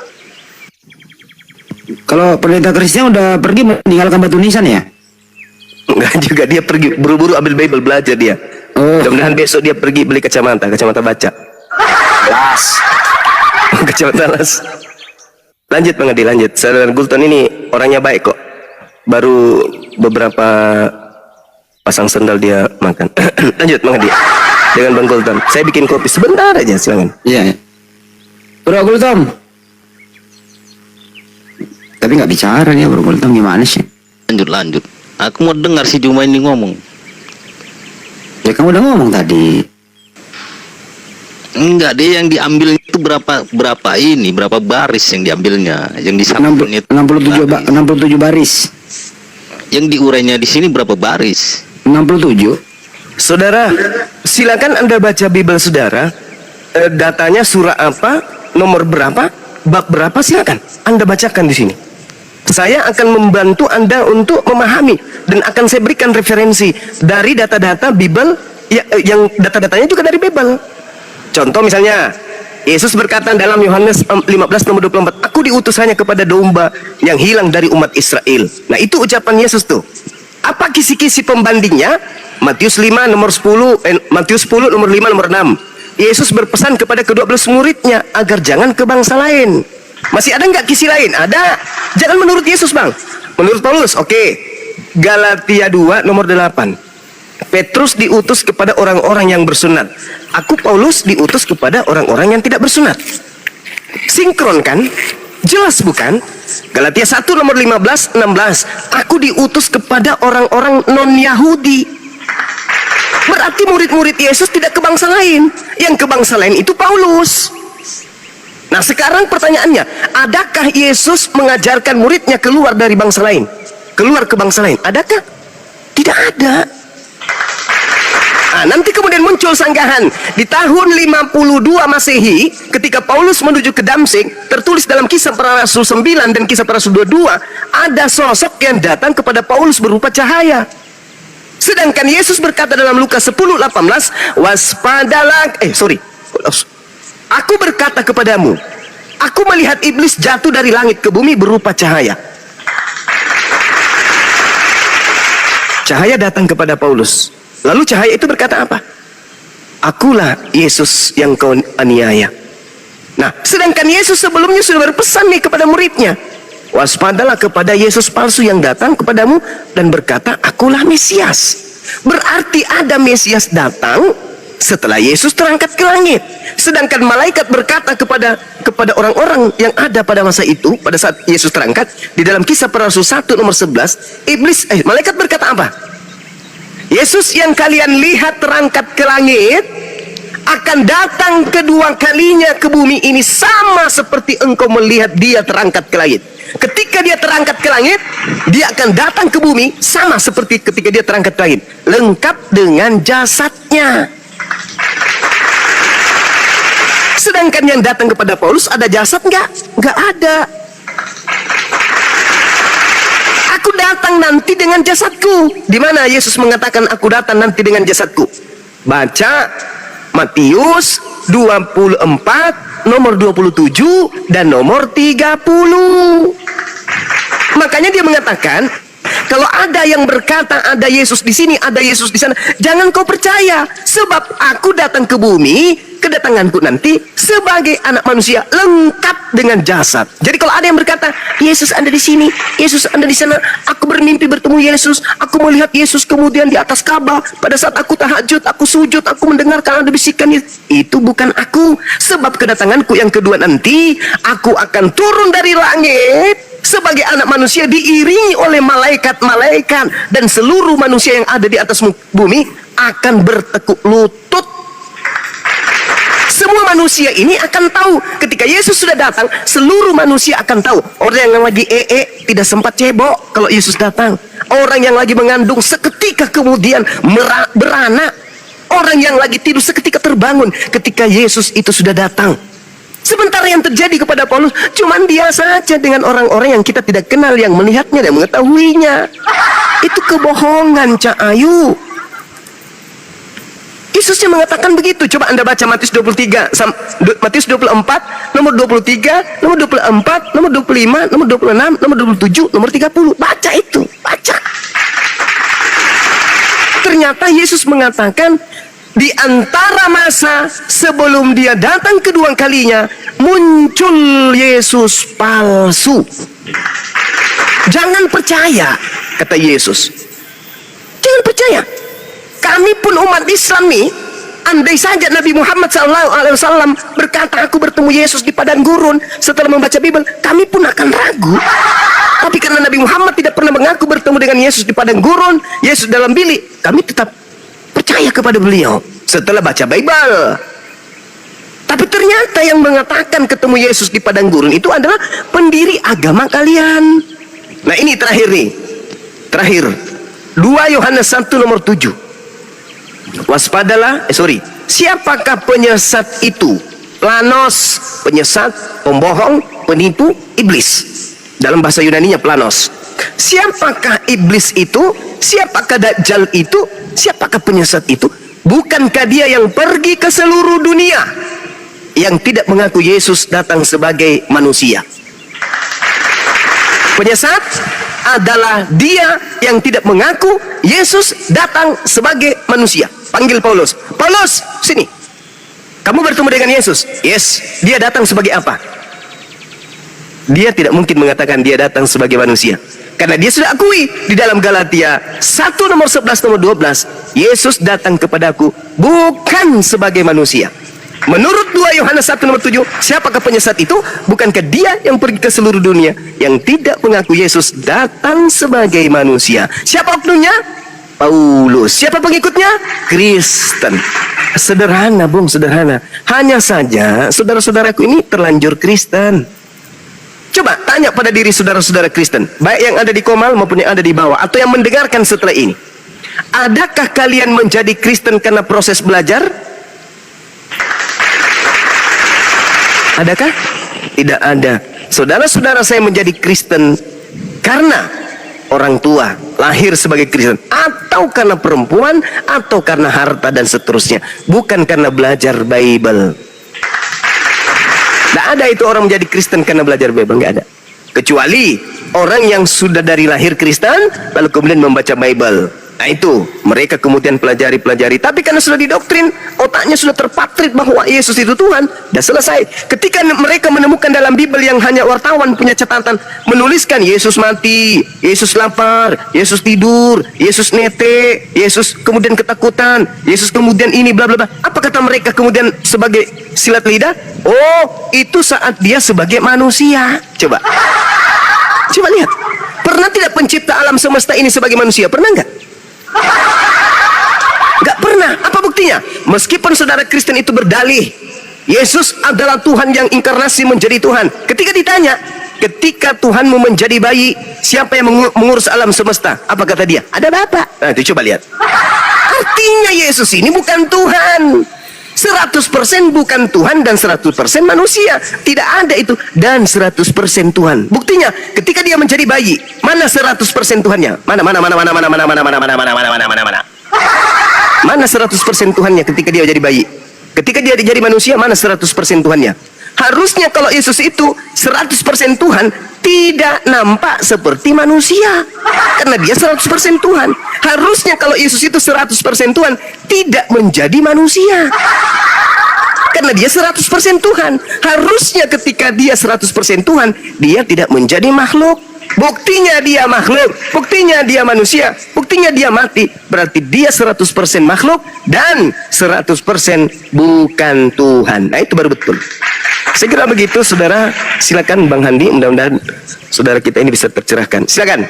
Kalau pendeta Kristen udah pergi meninggalkan Batu Nisan ya? Enggak juga, dia pergi buru-buru ambil Bible belajar dia. Mudah-mudahan besok dia pergi beli kacamata baca. Las. Kacamata las. Lanjut Bang Adi, lanjut. Saudara Gulton ini orangnya baik kok. Baru beberapa pasang sendal dia makan. Lanjut Bang Adi. Dengan Bang Gulton. Saya bikin kopi sebentar aja, silakan. Iya. Bro Gultom. Tapi nggak bicara nih Bro Gultom, gimana sih? Lanjut. Aku mau dengar si Juma ini ngomong. Ya kamu udah ngomong tadi. Enggak, dia yang diambil itu berapa baris yang diambilnya, yang disamping itu 67 baris. Yang diurainya di sini berapa baris? 67. Saudara, silakan Anda baca Bible saudara. Datanya surah apa, nomor berapa, bab berapa, silakan Anda bacakan di sini. Saya akan membantu Anda untuk memahami dan akan saya berikan referensi dari data-data Bible yang data-datanya juga dari Bible. Contoh misalnya, Yesus berkata dalam Yohanes 15 nomor 24, aku diutus hanya kepada domba yang hilang dari umat Israel. Nah itu ucapan Yesus tuh. Apa kisi-kisi pembandingnya? Matius 5 nomor 10, Matius 10 nomor 5 nomor 6. Yesus berpesan kepada ke-12 muridnya agar jangan ke bangsa lain. Masih ada nggak kisi lain? Ada. Jangan menurut Yesus Bang. Menurut Paulus, oke. Galatia 2 nomor 8. Petrus diutus kepada orang-orang yang bersunat. Aku Paulus diutus kepada orang-orang yang tidak bersunat. Sinkron kan? Jelas bukan? Galatia 1 nomor 15, 16. Aku diutus kepada orang-orang non-Yahudi. Berarti murid-murid Yesus tidak ke bangsa lain. Yang ke bangsa lain itu Paulus. Nah sekarang pertanyaannya, adakah Yesus mengajarkan muridnya keluar dari bangsa lain? Keluar ke bangsa lain? Adakah? Tidak ada. Nah, nanti kemudian muncul sanggahan di tahun 52 Masehi ketika Paulus menuju ke Damsik, tertulis dalam Kisah Para Rasul 9 dan Kisah Para Rasul 22, ada sosok yang datang kepada Paulus berupa cahaya. Sedangkan Yesus berkata dalam Lukas 10:18, waspadalah, aku berkata kepadamu, aku melihat iblis jatuh dari langit ke bumi berupa cahaya. Cahaya datang kepada Paulus. Lalu cahaya itu berkata apa? Akulah Yesus yang kau aniaya. Nah, sedangkan Yesus sebelumnya sudah berpesan nih kepada muridnya, waspadalah kepada Yesus palsu yang datang kepadamu dan berkata, akulah Mesias. Berarti ada Mesias datang setelah Yesus terangkat ke langit. Sedangkan malaikat berkata kepada orang-orang yang ada pada masa itu, pada saat Yesus terangkat, di dalam Kisah Para Rasul 1 nomor 11, malaikat berkata apa? Yesus yang kalian lihat terangkat ke langit akan datang kedua kalinya ke bumi ini sama seperti engkau melihat dia terangkat ke langit. Ketika dia terangkat ke langit, dia akan datang ke bumi sama seperti ketika dia terangkat ke langit, lengkap dengan jasadnya. Sedangkan yang datang kepada Paulus ada jasad nggak? Nggak ada. Aku datang nanti dengan jasadku. Di mana Yesus mengatakan aku datang nanti dengan jasadku? Baca Matius 24 nomor 27 dan nomor 30. Makanya dia mengatakan, kalau ada yang berkata ada Yesus di sini, ada Yesus di sana, jangan kau percaya, sebab aku datang ke bumi, kedatanganku nanti sebagai anak manusia lengkap dengan jasad. Jadi kalau ada yang berkata Yesus ada di sini, Yesus ada di sana, aku bermimpi bertemu Yesus, aku melihat Yesus kemudian di atas Ka'bah, pada saat aku tahajud, aku sujud, aku mendengarkan ada bisikan, itu bukan aku. Sebab kedatanganku yang kedua nanti, aku akan turun dari langit sebagai anak manusia diiringi oleh malaikat-malaikat, dan seluruh manusia yang ada di atas bumi akan bertekuk lutut. Semua manusia ini akan tahu ketika Yesus sudah datang, seluruh manusia akan tahu. Orang yang lagi tidak sempat cebok kalau Yesus datang. Orang yang lagi mengandung seketika kemudian beranak. Orang yang lagi tidur seketika terbangun ketika Yesus itu sudah datang. Sementara yang terjadi kepada Paulus cuman dia saja dengan orang-orang yang kita tidak kenal, yang melihatnya dan mengetahuinya. Itu kebohongan, Cak Ayu. Yesusnya mengatakan begitu. Coba Anda baca Matius 24 nomor 23, nomor 24, nomor 25, nomor 26, nomor 27, nomor 30. Baca itu, baca. Ternyata Yesus mengatakan di antara masa sebelum dia datang kedua kalinya, muncul Yesus palsu. Jangan percaya, kata Yesus. Jangan percaya. Kami pun umat Islam nih, andai saja Nabi Muhammad SAW berkata aku bertemu Yesus di padang gurun setelah membaca Bible, kami pun akan ragu. Tapi karena Nabi Muhammad tidak pernah mengaku bertemu dengan Yesus di padang gurun, Yesus dalam bilik, kami tetap percaya kepada beliau setelah baca Bible. Tapi ternyata yang mengatakan ketemu Yesus di padang gurun itu adalah pendiri agama kalian. Nah ini terakhir nih, terakhir 2 Yohanes 1 nomor 7. Waspadalah, siapakah penyesat itu? Planos, penyesat, pembohong, penipu, iblis. Dalam bahasa Yunaninya planos. Siapakah iblis itu? Siapakah Dajjal itu? Siapakah penyesat itu? Bukankah dia yang pergi ke seluruh dunia, yang tidak mengaku Yesus datang sebagai manusia? Penyesat adalah dia yang tidak mengaku Yesus datang sebagai manusia. Panggil Paulus. Paulus, sini. Kamu bertemu dengan Yesus. Yes. Dia datang sebagai apa? Dia tidak mungkin mengatakan dia datang sebagai manusia, karena dia sudah akui di dalam Galatia 1 nomor 11 nomor 12, Yesus datang kepadaku bukan sebagai manusia. Menurut 2 Yohanes 1 nomor 7, siapakah penyesat itu? Bukankah dia yang pergi ke seluruh dunia, yang tidak mengaku Yesus datang sebagai manusia? Siapa oknumnya? Paulus. Siapa pengikutnya? Kristen. Sederhana, Bung, sederhana. Hanya saja saudara-saudaraku ini terlanjur Kristen. Coba tanya pada diri saudara-saudara Kristen, baik yang ada di Komal maupun yang ada di bawah, atau yang mendengarkan setelah ini. Adakah kalian menjadi Kristen karena proses belajar? Adakah? Tidak ada. Saudara-saudara saya menjadi Kristen karena orang tua, lahir sebagai Kristen, atau karena perempuan, atau karena harta dan seterusnya, bukan karena belajar Bible. Tidak ada itu orang menjadi Kristen karena belajar Bible, nggak ada. Kecuali orang yang sudah dari lahir Kristen lalu kemudian membaca Bible. Nah itu mereka kemudian pelajari. Tapi karena sudah didoktrin, otaknya sudah terpatrit bahwa Yesus itu Tuhan, dah selesai. Ketika mereka menemukan dalam Bible yang hanya wartawan punya catatan, menuliskan Yesus mati, Yesus lapar, Yesus tidur, Yesus nete, Yesus kemudian ketakutan, Yesus kemudian ini bla bla bla. Apa kata mereka kemudian sebagai silat lidah? Oh, itu saat dia sebagai manusia. Coba lihat. Pernah tidak pencipta alam semesta ini sebagai manusia? Pernah enggak? Enggak pernah. Apa buktinya? Meskipun saudara Kristen itu berdalih Yesus adalah Tuhan yang inkarnasi menjadi Tuhan, ketika ditanya, ketika Tuhanmu menjadi bayi, siapa yang mengurus alam semesta? Apa kata dia? Ada Bapa. Nah itu coba lihat. Artinya Yesus ini bukan Tuhan, 100% bukan Tuhan dan 100% manusia. Tidak ada itu dan 100% Tuhan. Buktinya ketika dia menjadi bayi, mana 100% Tuhannya? Mana 100% Tuhannya ketika dia jadi bayi? Ketika dia jadi manusia, mana 100% Tuhannya? Harusnya kalau Yesus itu 100% Tuhan, tidak nampak seperti manusia, karena dia 100% Tuhan. Harusnya kalau Yesus itu 100% Tuhan, tidak menjadi manusia, karena dia 100% Tuhan. Harusnya ketika dia 100% Tuhan, dia tidak menjadi makhluk. Buktinya dia makhluk, buktinya dia manusia, buktinya dia mati. Berarti dia 100% makhluk dan 100% bukan Tuhan. Nah itu baru betul. Saya kira begitu, saudara. Silakan Bang Handi, mudah-mudahan saudara kita ini bisa tercerahkan. Silakan.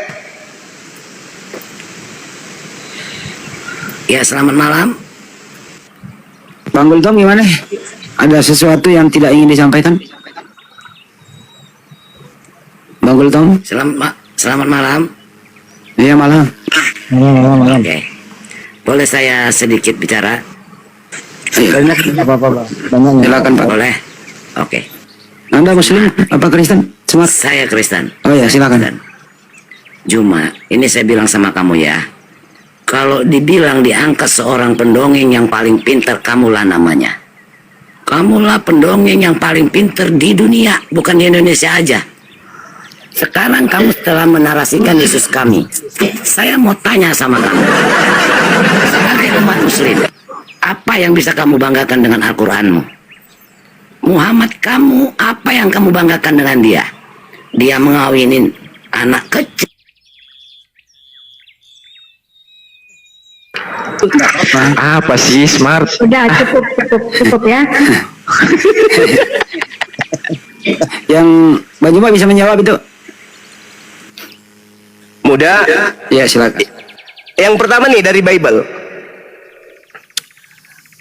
Ya, selamat malam. Bang Gultom gimana? Ada sesuatu yang tidak ingin disampaikan? Bang Gultom? Selamat malam. Iya malam. Oke. Boleh saya sedikit bicara? Silakan Pak. Boleh. Oke. Anda Muslim apa Kristen? Smart. Saya Kristen. Oh ya silakan. Dan Juma, ini saya bilang sama kamu ya. Kalau dibilang diangkat seorang pendongeng yang paling pintar, kamulah namanya. Kamulah pendongeng yang paling pintar di dunia, bukan di Indonesia aja. Sekarang kamu telah menarasikan Yesus kami. Saya mau tanya sama kamu, sebagai umat Muslim, apa yang bisa kamu banggakan dengan Al-Quranmu? Muhammad kamu, apa yang kamu banggakan dengan dia? Dia mengawinin anak kecil. Apa sih Smart? Udah cukup ya. Yang Bang Juma bisa menjawab itu? Mudah. Ya silakan. Yang pertama nih dari Bible.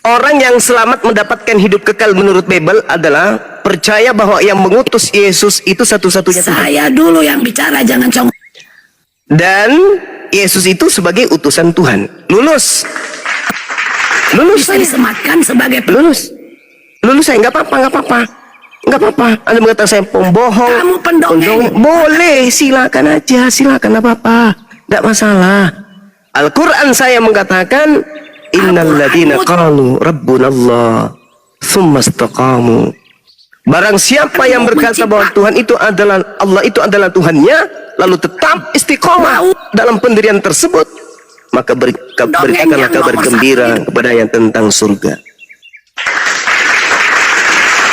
Orang yang selamat mendapatkan hidup kekal menurut Bible adalah percaya bahwa yang mengutus Yesus itu satu-satunya Tuhan. Saya dulu yang bicara, jangan cong. Dan Yesus itu sebagai utusan Tuhan. Lulus Bisa saya. disematkan sebagai Lulus saya, nggak apa-apa. Anda mengatakan saya pembohong, Kamu pendongeng. boleh, silakan aja, silakan, apa-apa, nggak masalah. Al-Quran saya mengatakan innal ladina qalu rabbunallah tsumma istaqamu. Barang siapa yang berkata bahwa Tuhan itu adalah Allah, itu adalah Tuhannya, lalu tetap istiqomah dalam pendirian tersebut, maka berkatalah kabar gembira kepada yang tentang surga.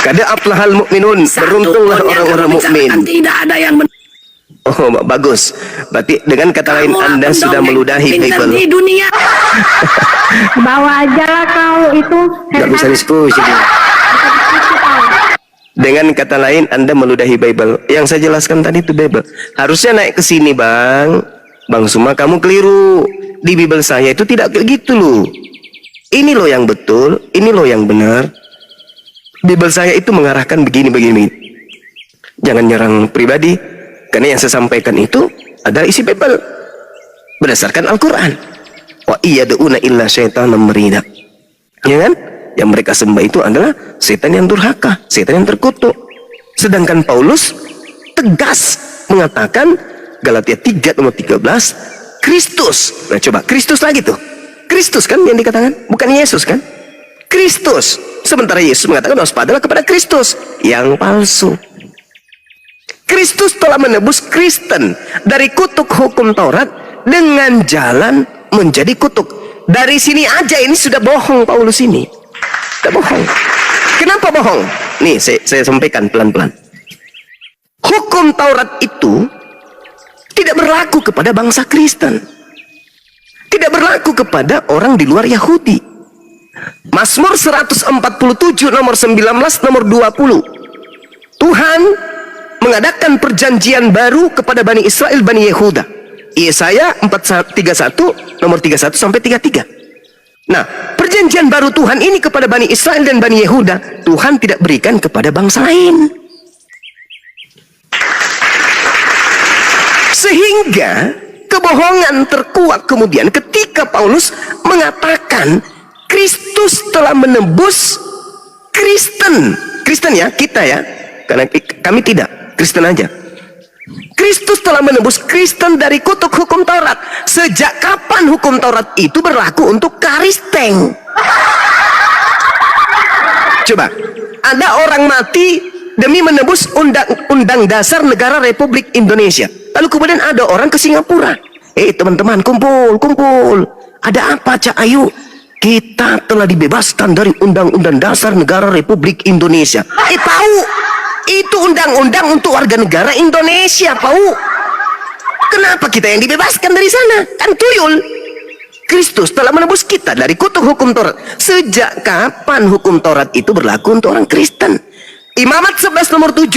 Kada aflahal mu'minun, beruntunglah orang-orang mukmin. Tidak ada yang Oh, bagus. Berarti dengan kata lain Anda sudah meludahi pintar Bible. di dunia. Bawa aja lah kau itu. Nggak bisa diskusi. Dengan kata lain Anda meludahi Bible. Yang saya jelaskan tadi itu Bible. Harusnya naik ke sini, Bang. Bang Suma, kamu keliru. Di Bible saya itu tidak kayak gitu loh. Ini loh yang betul, ini loh yang benar. Bible saya itu mengarahkan begini-begini. Jangan nyerang pribadi, karena yang saya sampaikan itu adalah isi Bible berdasarkan Al-Quran. Wa iyad'una illa syaitanan marida. Ya kan? Yang mereka sembah itu adalah setan yang durhaka, setan yang terkutuk. Sedangkan Paulus tegas mengatakan Galatia 3 nomor 13, Kristus. Nah coba, Kristus lagi tuh. Kristus kan yang dikatakan, bukan Yesus kan? Kristus. Sementara Yesus mengatakan waspadalah kepada Kristus yang palsu. Kristus telah menebus Kristen dari kutuk hukum Taurat dengan jalan menjadi kutuk. Dari sini aja ini sudah bohong Paulus ini. Sudah bohong. Kenapa bohong? Nih saya sampaikan pelan-pelan. Hukum Taurat itu tidak berlaku kepada bangsa Kristen. Tidak berlaku kepada orang di luar Yahudi. Mazmur 147 nomor 19 nomor 20. Tuhan mengadakan perjanjian baru kepada Bani Israel, Bani Yehuda. Yesaya 431 nomor 31 sampai 33. Nah, perjanjian baru Tuhan ini kepada Bani Israel dan Bani Yehuda, Tuhan tidak berikan kepada bangsa lain. Sehingga kebohongan terkuak kemudian ketika Paulus mengatakan Kristus telah menebus Kristen. Kristen ya, kita ya. Karena kami tidak, Kristen aja. Kristus telah menebus Kristen dari kutuk hukum Taurat. Sejak kapan hukum Taurat itu berlaku untuk Kristen? Coba, ada orang mati demi menebus undang-undang dasar negara Republik Indonesia. Lalu kemudian ada orang ke Singapura. Teman-teman, kumpul. Ada apa, Cak Ayu? Kita telah dibebaskan dari undang-undang dasar negara Republik Indonesia. Tahu? Itu undang-undang untuk warga negara Indonesia, Pau. Kenapa kita yang dibebaskan dari sana? Kan tuyul. Kristus telah menebus kita dari kutuk hukum Taurat. Sejak kapan hukum Taurat itu berlaku untuk orang Kristen? Imamat 11 nomor 7.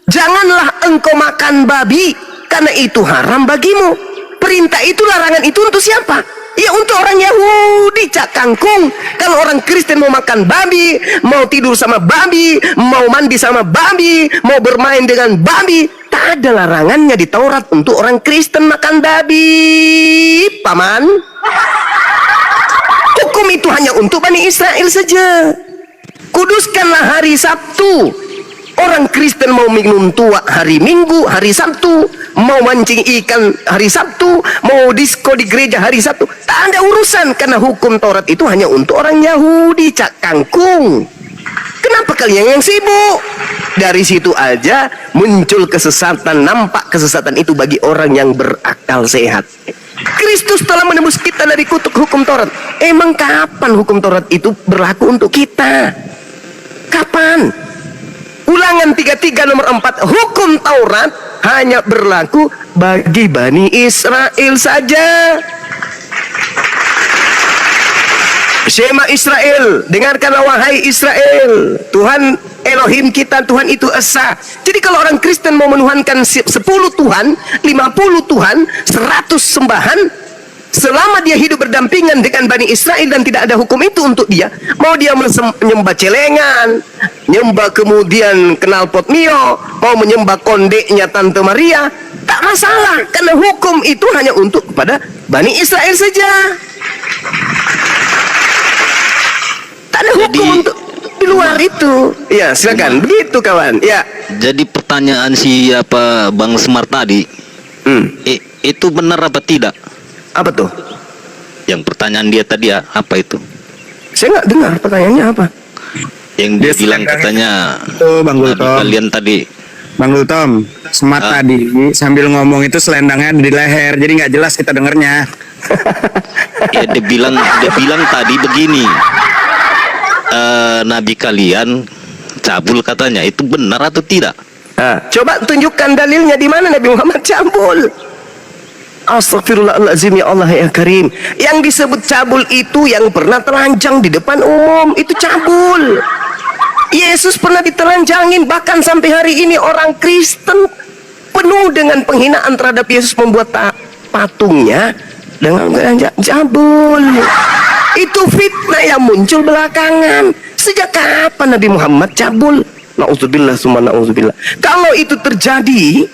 Janganlah engkau makan babi, karena itu haram bagimu. Perintah itu, larangan itu untuk siapa? Ya untuk orang Yahudi, Cak Kangkung. Kalau orang Kristen mau makan babi, mau tidur sama babi, mau mandi sama babi, mau bermain dengan babi, tak ada larangannya di Taurat untuk orang Kristen makan babi, Paman. Hukum itu hanya untuk Bani Israel saja. Kuduskanlah hari Sabtu. Orang Kristen mau minum tua hari Minggu, hari Sabtu, mau mancing ikan hari Sabtu, mau disko di gereja hari Sabtu, tak ada urusan, karena hukum Taurat itu hanya untuk orang Yahudi, Cak Kangkung. Kenapa kalian yang sibuk? Dari situ aja muncul kesesatan, nampak kesesatan itu bagi orang yang berakal sehat. Kristus telah menebus kita dari kutuk hukum Taurat. Emang kapan hukum Taurat itu berlaku untuk kita? Kapan? Ulangan 33 nomor 4, hukum Taurat hanya berlaku bagi Bani Israel saja. Shema Israel, dengarkanlah wahai Israel, Tuhan Elohim kita, Tuhan itu esa. Jadi kalau orang Kristen mau menuhankan 10 Tuhan, 50 Tuhan, 100 sembahan, selama dia hidup berdampingan dengan Bani Israel dan tidak ada hukum itu untuk dia, mau dia menyembah celengan, nyembah kemudian knalpot Mio, mau menyembah kondeknya Tante Maria, tak masalah, karena hukum itu hanya untuk kepada Bani Israel saja. Tak ada hukum untuk di luar itu. Ya, silakan. Begitu kawan. Ya. Jadi pertanyaan Bang Semar tadi, itu benar apa tidak? Apa tuh? Yang pertanyaan dia tadi ya, apa itu? Saya nggak dengar pertanyaannya apa. Yang dia bilang katanya, Bang Gultom. kalian tadi. Bang Gultom, Smart tadi sambil ngomong itu selendangnya ada di leher, jadi nggak jelas kita dengernya. Ya dia bilang tadi begini, Nabi kalian cabul katanya, itu benar atau tidak? Coba tunjukkan dalilnya, di mana Nabi Muhammad cabul. Astagfirullahaladzim, ya Allah ya Karim. Yang disebut cabul itu yang pernah telanjang di depan umum, itu cabul. Yesus pernah ditelanjangin, bahkan sampai hari ini orang Kristen penuh dengan penghinaan terhadap Yesus, membuat patungnya dengan cabul. Itu fitnah yang muncul belakangan. Sejak kapan Nabi Muhammad cabul? Na'udzubillah summa na'udzubillah. Kalau itu terjadi,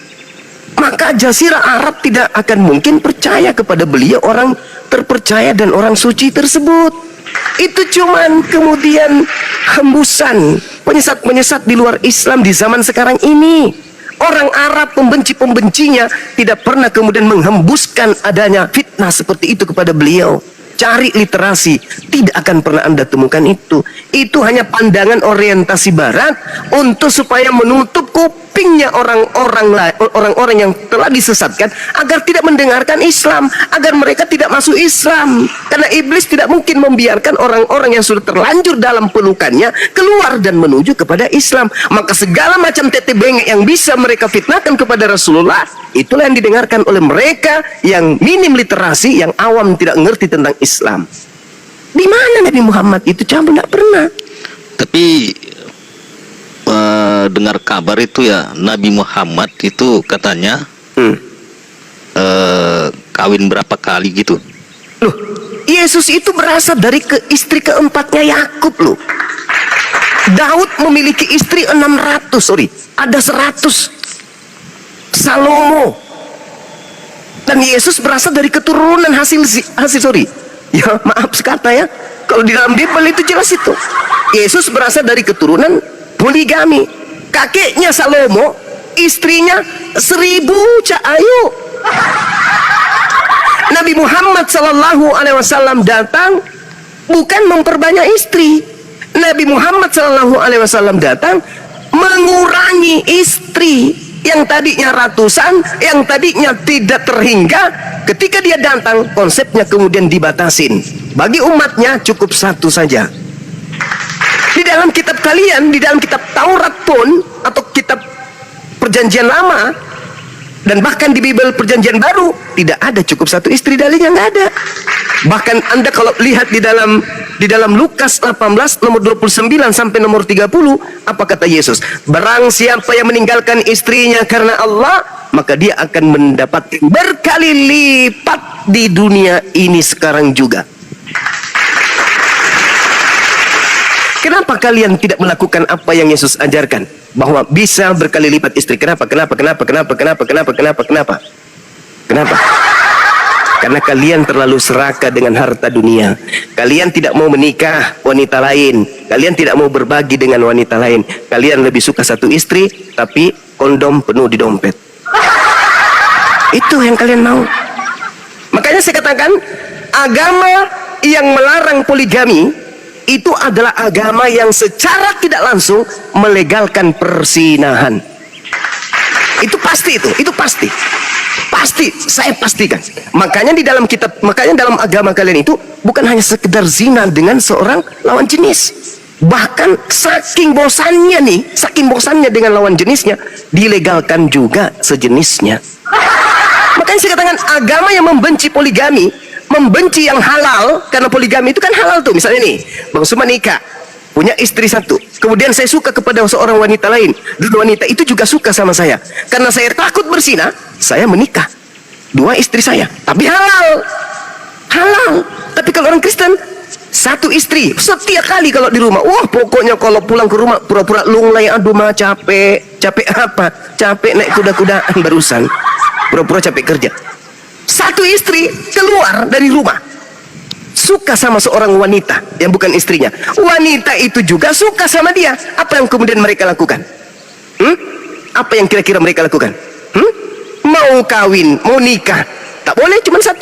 maka Jazirah Arab tidak akan mungkin percaya kepada beliau, orang terpercaya dan orang suci tersebut. Itu cuman kemudian hembusan penyesat-penyesat di luar Islam di zaman sekarang ini. Orang Arab pembenci-pembencinya tidak pernah kemudian menghembuskan adanya fitnah seperti itu kepada beliau. Cari literasi, tidak akan pernah Anda temukan itu. Itu hanya pandangan orientasi barat untuk supaya menutup kupingnya orang-orang yang telah disesatkan agar tidak mendengarkan Islam, agar mereka tidak masuk Islam. Karena iblis tidak mungkin membiarkan orang-orang yang sudah terlanjur dalam pelukannya keluar dan menuju kepada Islam. Maka segala macam tete bengek yang bisa mereka fitnahkan kepada Rasulullah, itulah yang didengarkan oleh mereka yang minim literasi, yang awam tidak mengerti tentang Islam. Di mana Nabi Muhammad itu? Coba tidak pernah. Tapi dengar kabar itu ya, Nabi Muhammad itu katanya kawin berapa kali gitu. Loh, Yesus itu berasal dari istri keempatnya Yakub loh. Daud memiliki istri 600, ada 100. Salomo. Dan Yesus berasal dari keturunan hasil ya maaf sekata ya, kalau di dalam Bible itu jelas itu. Yesus berasal dari keturunan poligami. Kakeknya Salomo, istrinya 1000 ayu. Nabi Muhammad SAW datang bukan memperbanyak istri. Nabi Muhammad SAW datang mengurangi istri. Yang tadinya ratusan, yang tadinya tidak terhingga, ketika dia datang, konsepnya kemudian dibatasin. Bagi umatnya cukup 1 saja. Di dalam kitab kalian, di dalam kitab Taurat pun, atau kitab Perjanjian Lama, dan bahkan di Bible Perjanjian Baru, tidak ada cukup 1 istri, dalilnya nggak ada. Bahkan Anda kalau lihat di dalam Lukas 18 nomor 29 sampai nomor 30, apa kata Yesus? Barang siapa yang meninggalkan istrinya karena Allah, maka dia akan mendapat berkali lipat di dunia ini sekarang juga. Kenapa kalian tidak melakukan apa yang Yesus ajarkan? Bahwa bisa berkali lipat istri. Kenapa? Karena kalian terlalu serakah dengan harta dunia. Kalian tidak mau menikah wanita lain. Kalian tidak mau berbagi dengan wanita lain. Kalian lebih suka 1 istri, tapi kondom penuh di dompet. Itu yang kalian mau. Makanya saya katakan, agama yang melarang poligami itu adalah agama yang secara tidak langsung melegalkan persinahan. Itu pasti, itu pasti. Pasti, saya pastikan. Makanya dalam agama kalian itu bukan hanya sekedar zina dengan seorang lawan jenis. Bahkan saking bosannya dengan lawan jenisnya, dilegalkan juga sejenisnya. Makanya saya katakan, agama yang membenci poligami, membenci yang halal, karena poligami itu kan halal tuh. Misalnya nih, Bang Suman nikah, punya istri 1, kemudian saya suka kepada seorang wanita lain, dan wanita itu juga suka sama saya. Karena saya takut berzina, saya menikah 2 istri saya, tapi halal. Tapi kalau orang Kristen 1 istri setiap kali kalau di rumah, wah pokoknya kalau pulang ke rumah pura-pura lunglai, aduh mah capek apa? Capek naik kuda-kudaan barusan, pura-pura capek kerja. 1 istri keluar dari rumah, suka sama seorang wanita yang bukan istrinya. Wanita itu juga suka sama dia. Apa yang kemudian mereka lakukan? Apa yang kira-kira mereka lakukan? Mau kawin, mau nikah, tak boleh, cuma 1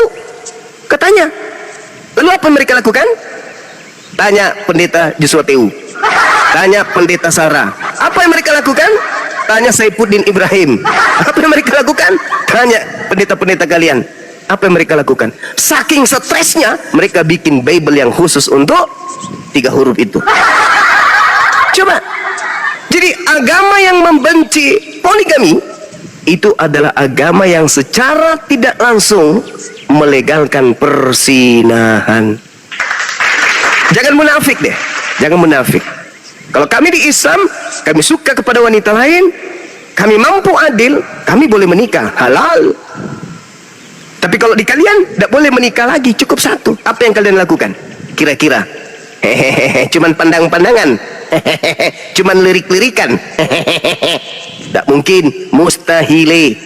katanya. Lalu apa yang mereka lakukan? Tanya pendeta Joshua Teu, tanya pendeta Sarah. Apa yang mereka lakukan? Tanya Saifuddin Ibrahim. Apa yang mereka lakukan? Tanya pendeta-pendeta kalian. Apa yang mereka lakukan? Saking stresnya, mereka bikin Bible yang khusus untuk 3 huruf itu. Coba. Jadi agama yang membenci poligami itu adalah agama yang secara tidak langsung melegalkan persinahan. Jangan munafik deh, jangan munafik. Kalau kami di Islam, kami suka kepada wanita lain, kami mampu adil, kami boleh menikah, halal. Tapi kalau di kalian, tidak boleh menikah lagi, cukup 1. Apa yang kalian lakukan? Kira-kira? Hehehe, cuman pandang-pandangan, hehehe, cuman lirik-lirikan, hehehe. Tidak mungkin, mustahile.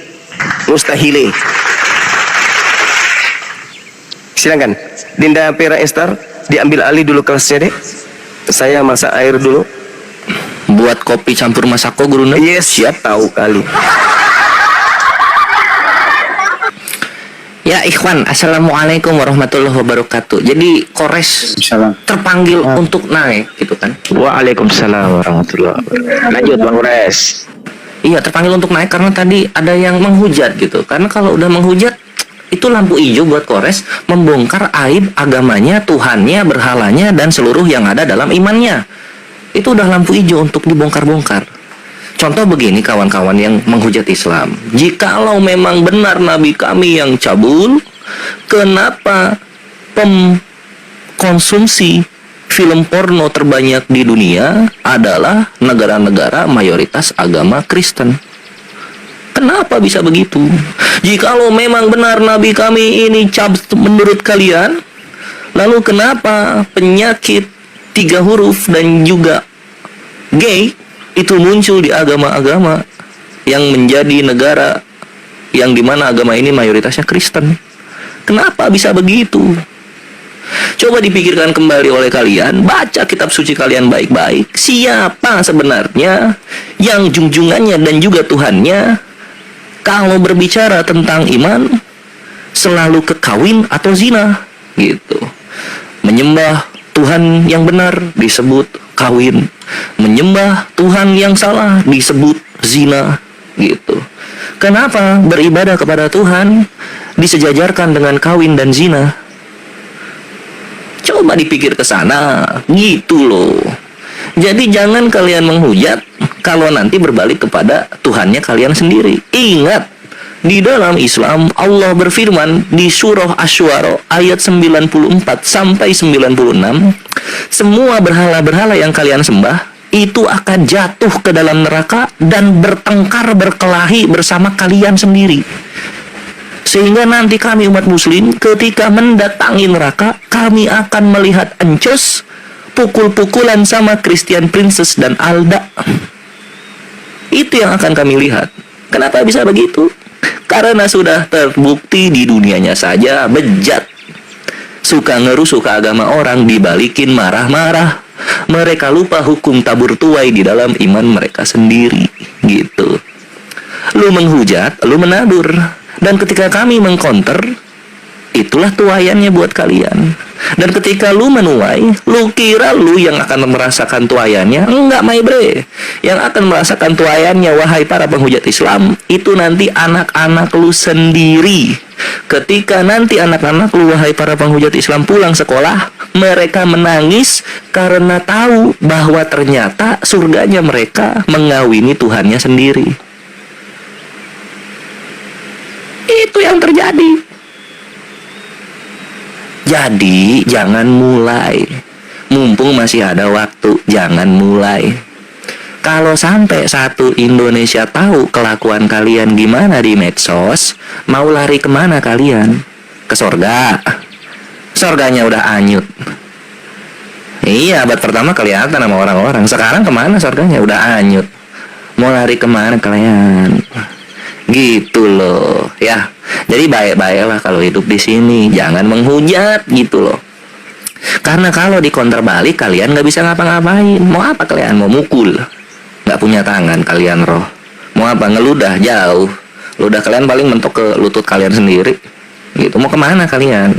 Silakan, Dinda Pera Esther, diambil alih dulu kelasnya deh. Saya masak air dulu. buat kopi campur masako guruna? Yes, siap tahu kali. Ya ikhwan, assalamualaikum warahmatullahi wabarakatuh. Jadi Kores terpanggil untuk naik gitu kan? Waalaikumsalam warahmatullahi wabarakatuh. Lanjut Bang Ures. Iya, terpanggil untuk naik karena tadi ada yang menghujat gitu. Karena kalau udah menghujat itu lampu hijau buat Kores membongkar aib agamanya, Tuhannya, berhalanya, dan seluruh yang ada dalam imannya. Itu udah lampu hijau untuk dibongkar-bongkar. Contoh begini kawan-kawan yang menghujat Islam. Jikalau memang benar Nabi kami yang cabul, kenapa konsumsi film porno terbanyak di dunia adalah negara-negara mayoritas agama Kristen? Kenapa bisa begitu? Jikalau memang benar Nabi kami ini menurut kalian, lalu kenapa penyakit 3 huruf dan juga gay itu muncul di agama-agama yang menjadi negara yang dimana agama ini mayoritasnya Kristen? Kenapa bisa begitu? Coba dipikirkan kembali oleh kalian, baca kitab suci kalian baik-baik. Siapa sebenarnya yang junjungannya dan juga Tuhannya kalau berbicara tentang iman selalu kekawin atau zina gitu. Menyembah Tuhan yang benar disebut kawin, menyembah Tuhan yang salah disebut zina gitu. Kenapa beribadah kepada Tuhan disejajarkan dengan kawin dan zina? Coba dipikir ke sana, gitu loh. Jadi jangan kalian menghujat kalau nanti berbalik kepada Tuhannya kalian sendiri. Ingat, di dalam Islam Allah berfirman di surah Asy-Syu'ara ayat 94 sampai 96, semua berhala-berhala yang kalian sembah itu akan jatuh ke dalam neraka dan bertengkar berkelahi bersama kalian sendiri. Sehingga nanti kami umat muslim ketika mendatangi neraka, kami akan melihat encos pukul-pukulan sama Christian Princess dan Alda. Itu yang akan kami lihat. Kenapa bisa begitu? Karena sudah terbukti di dunianya saja bejat. Suka ngerusuh ke agama orang, dibalikin marah-marah. Mereka lupa hukum tabur tuai di dalam iman mereka sendiri. Gitu. Lu menghujat, lu menadur. Dan ketika kami mengkonter, itulah tuayannya buat kalian. Dan ketika lu menuai, lu kira lu yang akan merasakan tuayannya? Enggak, my bre. Yang akan merasakan tuayannya, wahai para penghujat Islam, itu nanti anak-anak lu sendiri. Ketika nanti anak-anak lu, wahai para penghujat Islam, pulang sekolah, mereka menangis karena tahu bahwa ternyata surganya mereka mengawini Tuhannya sendiri. Itu yang terjadi. Jadi jangan mulai. Mumpung masih ada waktu, jangan mulai. Kalau sampai satu Indonesia tahu kelakuan kalian gimana di medsos, mau lari kemana kalian? Ke sorga. Sorganya udah anyut. Iya, abad pertama kelihatan sama orang-orang. Sekarang kemana sorganya? Udah anyut. Mau lari kemana kalian? Gitu loh, ya. Jadi baik-baiklah kalau hidup di sini, jangan menghujat gitu loh. Karena kalau dikonter balik kalian nggak bisa ngapa-ngapain. Mau apa kalian? Mau mukul? Nggak punya tangan kalian roh. Mau apa? Ngeludah jauh. Ludah kalian paling mentok ke lutut kalian sendiri. Gitu. Mau kemana kalian?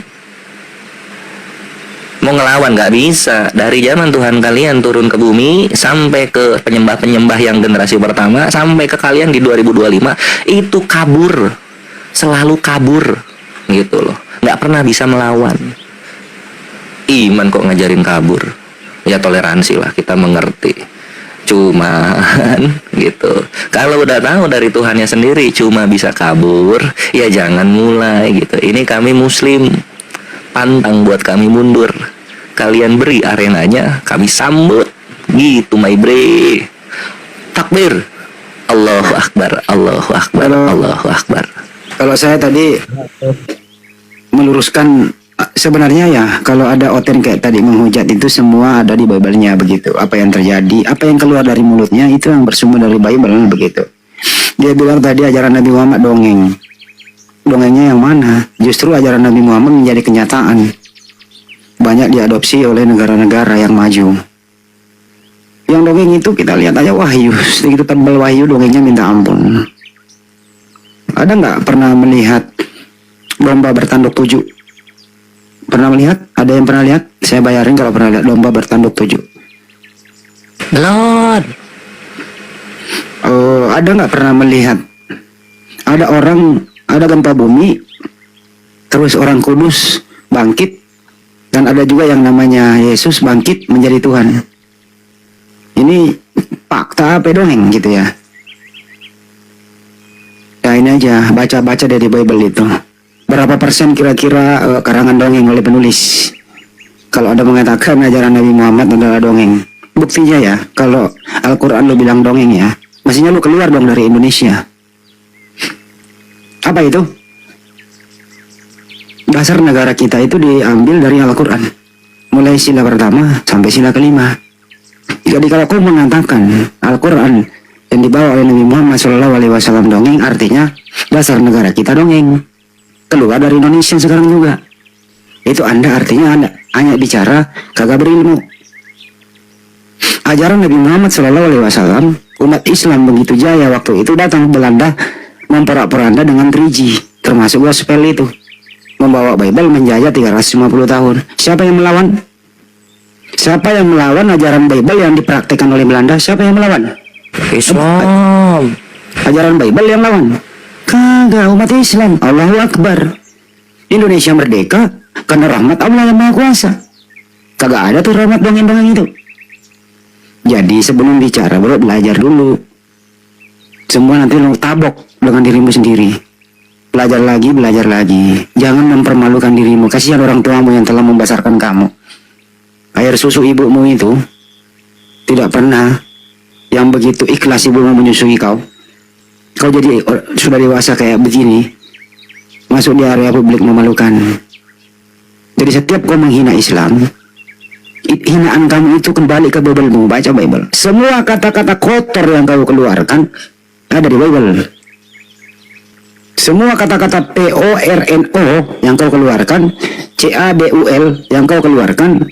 Mau ngelawan nggak bisa. Dari zaman Tuhan kalian turun ke bumi sampai ke penyembah-penyembah yang generasi pertama sampai ke kalian di 2025 itu kabur, selalu kabur gitu loh, nggak pernah bisa melawan. Iman kok ngajarin kabur? Ya toleransi lah, kita mengerti. Cuman gitu, kalau udah tahu dari Tuhannya sendiri cuma bisa kabur, ya jangan mulai gitu. Ini kami muslim, pantang buat kami mundur. Kalian beri arenanya, kami sambut. Gitu my bre. Takbir. Allahu Akbar, Allahu Akbar, Allahu Akbar. Kalau saya tadi meluruskan, sebenarnya ya kalau ada oten kayak tadi menghujat itu semua ada di Bible-nya begitu. Apa yang terjadi, apa yang keluar dari mulutnya itu yang bersumber dari Bible begitu. Dia bilang tadi ajaran Nabi Muhammad dongeng. Dongengnya yang mana? Justru ajaran Nabi Muhammad menjadi kenyataan. 'Banyak diadopsi oleh negara-negara yang maju. Yang dongeng itu kita lihat aja Wahyu, segitu tebal Wahyu dongengnya minta ampun. Ada nggak pernah melihat domba bertanduk 7? Pernah melihat? Ada yang pernah lihat? Saya bayarin kalau pernah lihat domba bertanduk 7. Belum. Oh, ada nggak pernah melihat? Ada orang, ada gempa bumi, terus orang kudus bangkit, dan ada juga yang namanya Yesus bangkit menjadi Tuhan. Ini fakta apa dongeng gitu ya? Ya ini aja, baca-baca dari Bible itu. Berapa persen kira-kira karangan dongeng oleh penulis? Kalau ada mengatakan ajaran Nabi Muhammad adalah dongeng, buktinya ya, kalau Al-Quran lu bilang dongeng ya, mestinya lu keluar dong dari Indonesia. Apa itu? Dasar negara kita itu diambil dari Al-Quran, mulai sila pertama sampai sila kelima. Jadi kalau kau mengatakan Al-Quran yang dibawa oleh Nabi Muhammad SAW dongeng, artinya dasar negara kita dongeng. Keluar dari Indonesia sekarang juga. Itu Anda artinya Anda hanya bicara kagak berilmu. Ajaran Nabi Muhammad SAW, umat Islam begitu jaya waktu itu, datang Belanda memporak-poranda dengan 3G, termasuk gospel itu, membawa Bible menjajah 350 tahun. Siapa yang melawan? Siapa yang melawan ajaran Bible yang dipraktikkan oleh Belanda? Siapa yang melawan? Islam. Ajaran Bible yang lawan? Kagak, umat Islam. Allahu Akbar. Indonesia merdeka karena rahmat Allah yang Maha Kuasa. Kagak ada tuh rahmat dongeng-dongeng itu. Jadi sebelum bicara bro, belajar dulu. Semua nanti lo tabok dengan dirimu sendiri. Belajar lagi. Jangan mempermalukan dirimu. Kasihan orang tuamu yang telah membesarkan kamu. Air susu ibumu itu tidak pernah yang begitu ikhlas ibumu menyusui kau. Kau jadi sudah dewasa kayak begini, masuk di area publik memalukan. Jadi setiap kau menghina Islam, hinaan kamu itu kembali ke Bible-mu. Baca Bible. Semua kata-kata kotor yang kau keluarkan ada di Bible. Semua kata-kata PORNO yang kau keluarkan, CABUL yang kau keluarkan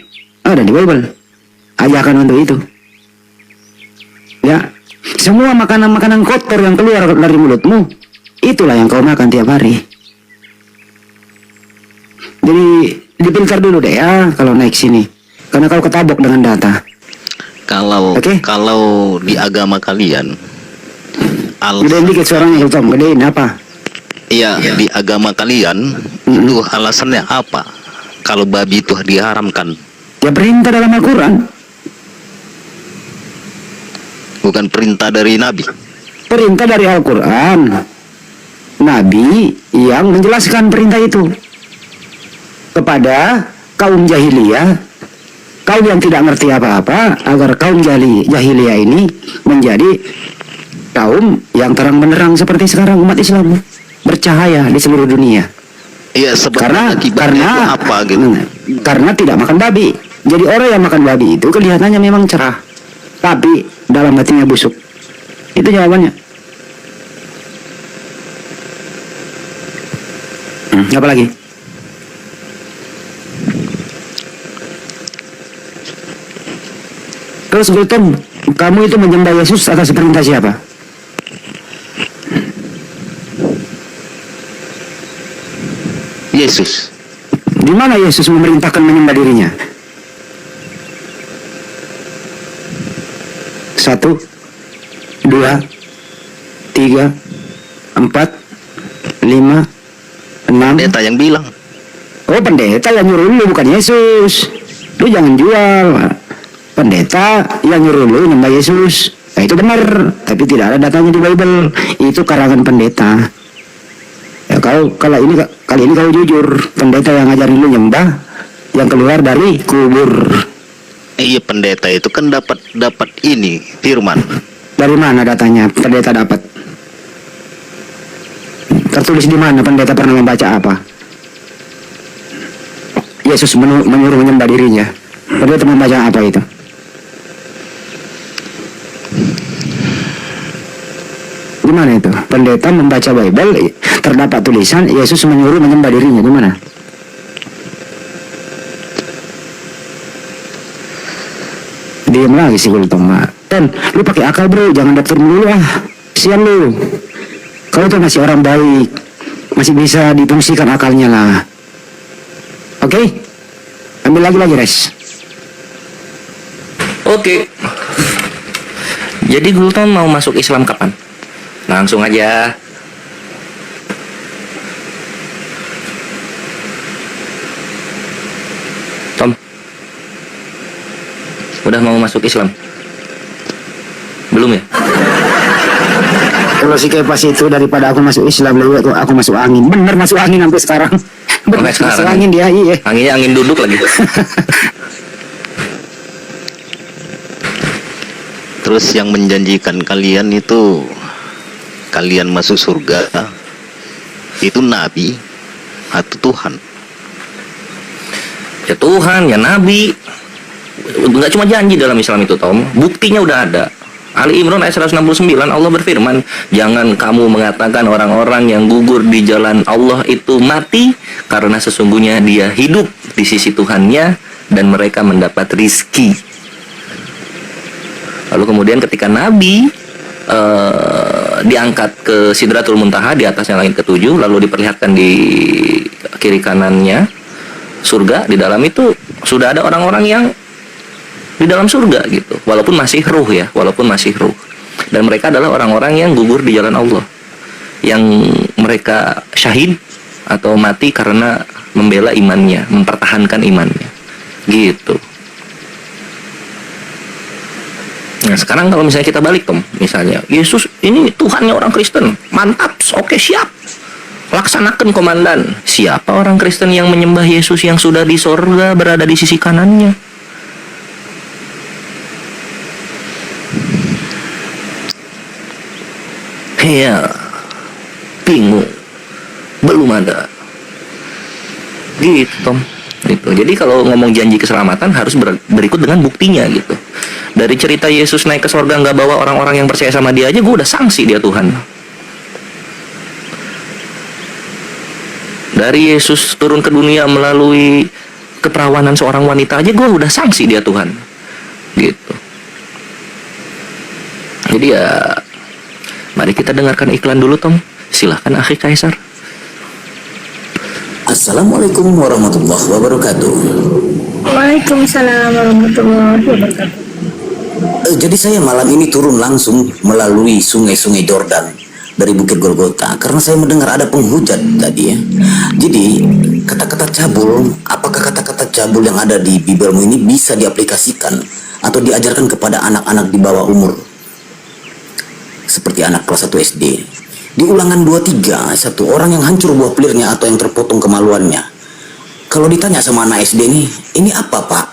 ada di Bible. Ajakan untuk itu. Ya, semua makanan-makanan kotor yang keluar dari mulutmu, itulah yang kau makan tiap hari. Jadi dipilter dulu deh ya kalau naik sini, karena kau ketabok dengan data. Kalau di agama kalian, Gedein dikit suaranya Tom, gedein apa? iya, di agama kalian itu alasannya apa? Kalau babi itu diharamkan, Ya perintah dalam Al-Quran. bukan perintah dari Nabi. Perintah dari Al-Quran. Nabi yang menjelaskan perintah itu kepada kaum jahiliyah, kaum yang tidak ngerti apa-apa, agar kaum jahiliyah ini menjadi kaum yang terang benderang seperti sekarang umat Islam, bercahaya di seluruh dunia. Iya, sebenarnya akibatnya itu apa gitu? Karena tidak makan babi. Jadi orang yang makan babi itu kelihatannya memang cerah, tapi dalam hatinya busuk. Itu jawabannya. Apa lagi? Terus Gultom, kamu itu menyembah Yesus atas perintah siapa? Yesus. Di mana Yesus memerintahkan menyembah dirinya? 1, 2, 3, 4, 5, 6. Pendeta yang bilang. Oh, pendeta yang nyuruh lu, bukan Yesus. Lu jangan jual. Pendeta yang nyuruh lu nyembah Yesus. Nah, itu benar, tapi tidak ada datanya di Bible. Itu karangan pendeta. Ya, kali ini kau jujur, pendeta yang ngajarin lu nyembah yang keluar dari kubur. Iya, pendeta itu kan dapat ini firman. Dari mana datanya pendeta dapat? Tertulis di mana pendeta pernah membaca apa? Yesus menyuruh menyembah dirinya. Pendeta membaca apa itu? Di mana itu? Pendeta membaca Bible, terdapat tulisan Yesus menyuruh menyembah dirinya. Di mana? Di ayam lagi sih Gultom. Dan lu pakai akal bro, jangan daftar dulu ah. Sian lu. Kau tuh masih orang baik, masih bisa difungsikan akalnya lah. Oke? Ambil lagi res. Oke. Jadi Gultom mau masuk Islam kapan? Langsung aja. Tom, udah mau masuk Islam? Belum ya? Kalau si Kepas itu daripada aku masuk Islam, lebih baik aku masuk angin. Bener masuk angin sampai sekarang. Bener Sampai sekarang. masuk angin dia, iya. Anginnya angin duduk lagi. Terus yang menjanjikan kalian itu kalian masuk surga itu nabi atau Tuhan? Ya Tuhan, ya Nabi. Nggak cuma janji dalam Islam itu, Tom. Buktinya udah ada. Ali Imran ayat 169, Allah berfirman, jangan kamu mengatakan orang-orang yang gugur di jalan Allah itu mati, karena sesungguhnya dia hidup di sisi Tuhannya dan mereka mendapat rizki. Lalu kemudian ketika Nabi diangkat ke Sidratul Muntaha, di atasnya langit ketujuh, lalu diperlihatkan di kiri kanannya surga, di dalam itu sudah ada orang-orang yang di dalam surga gitu, walaupun masih ruh ya, walaupun masih ruh, dan mereka adalah orang-orang yang gugur di jalan Allah, yang mereka syahid atau mati karena membela imannya, mempertahankan imannya gitu. Nah sekarang kalau misalnya kita balik Tom, misalnya Yesus ini Tuhannya orang Kristen, mantap, oke siap, laksanakan komandan. Siapa orang Kristen yang menyembah Yesus yang sudah di sorga berada di sisi kanannya? Ya, bingung, belum ada. Gitu Tom. Gitu. Jadi kalau ngomong janji keselamatan harus berikut dengan buktinya gitu. Dari cerita Yesus naik ke sorga nggak bawa orang-orang yang percaya sama dia aja, gue udah sanksi dia Tuhan. Dari Yesus turun ke dunia melalui keperawanan seorang wanita aja, gue udah sanksi dia Tuhan. Gitu. Jadi ya, mari kita dengarkan iklan dulu Tom. Silahkan Akhi Kaisar. Assalamualaikum warahmatullahi wabarakatuh. Waalaikumsalam warahmatullahi wabarakatuh. Jadi saya malam ini turun langsung melalui sungai-sungai Jordan dari Bukit Golgota karena saya mendengar ada penghujat tadi ya. Jadi kata-kata cabul, apakah kata-kata cabul yang ada di Bibelmu ini bisa diaplikasikan atau diajarkan kepada anak-anak di bawah umur seperti anak kelas 1 SD? Di Ulangan 23, satu orang yang hancur buah pelirnya atau yang terpotong kemaluannya. Kalau ditanya sama anak SD ini apa pak?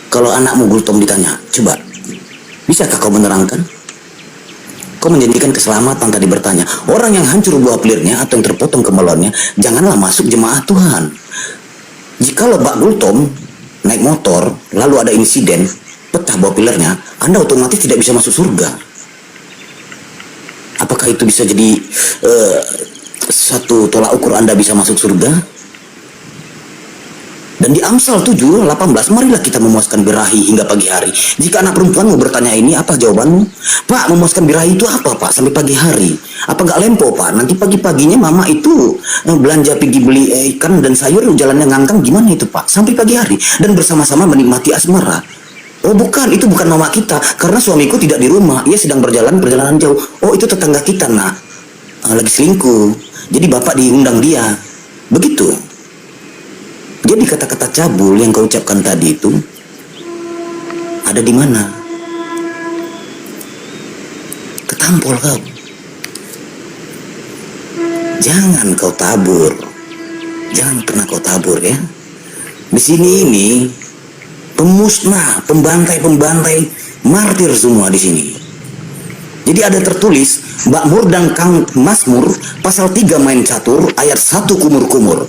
Kalau anakmu Gultom ditanya, coba, bisakah kau menerangkan? Kau menjanjikan keselamatan tadi bertanya, orang yang hancur buah pelirnya atau yang terpotong kemaluannya, janganlah masuk jemaah Tuhan. Jikalau Pak Gultom naik motor, lalu ada insiden, pecah buah pelirnya, Anda otomatis tidak bisa masuk surga. Apakah itu bisa jadi satu tolak ukur Anda bisa masuk surga? Dan di Amsal 7:18, marilah kita memuaskan birahi hingga pagi hari. Jika anak perempuanmu bertanya ini, apa jawabanmu? Pak, memuaskan birahi itu apa pak? Sampai pagi hari. Apa nggak lempo pak? Nanti pagi-paginya mama itu belanja pergi beli ikan dan sayur, jalannya ngangkang, gimana itu pak? Sampai pagi hari. Dan bersama-sama menikmati asmara. Oh bukan, itu bukan mama kita, karena suamiku tidak di rumah, ia sedang perjalanan jauh. Oh itu tetangga kita nak, lagi selingkuh, jadi bapak diundang dia. Begitu. Jadi kata-kata cabul yang kau ucapkan tadi itu ada di mana? Ketampol kau. Jangan kau tabur, jangan pernah kau tabur ya. Di sini ini pemusnah, pembantai martir semua di sini. Jadi ada tertulis Makmur dan Kang Mazmur pasal 3 main catur ayat 1 kumur-kumur.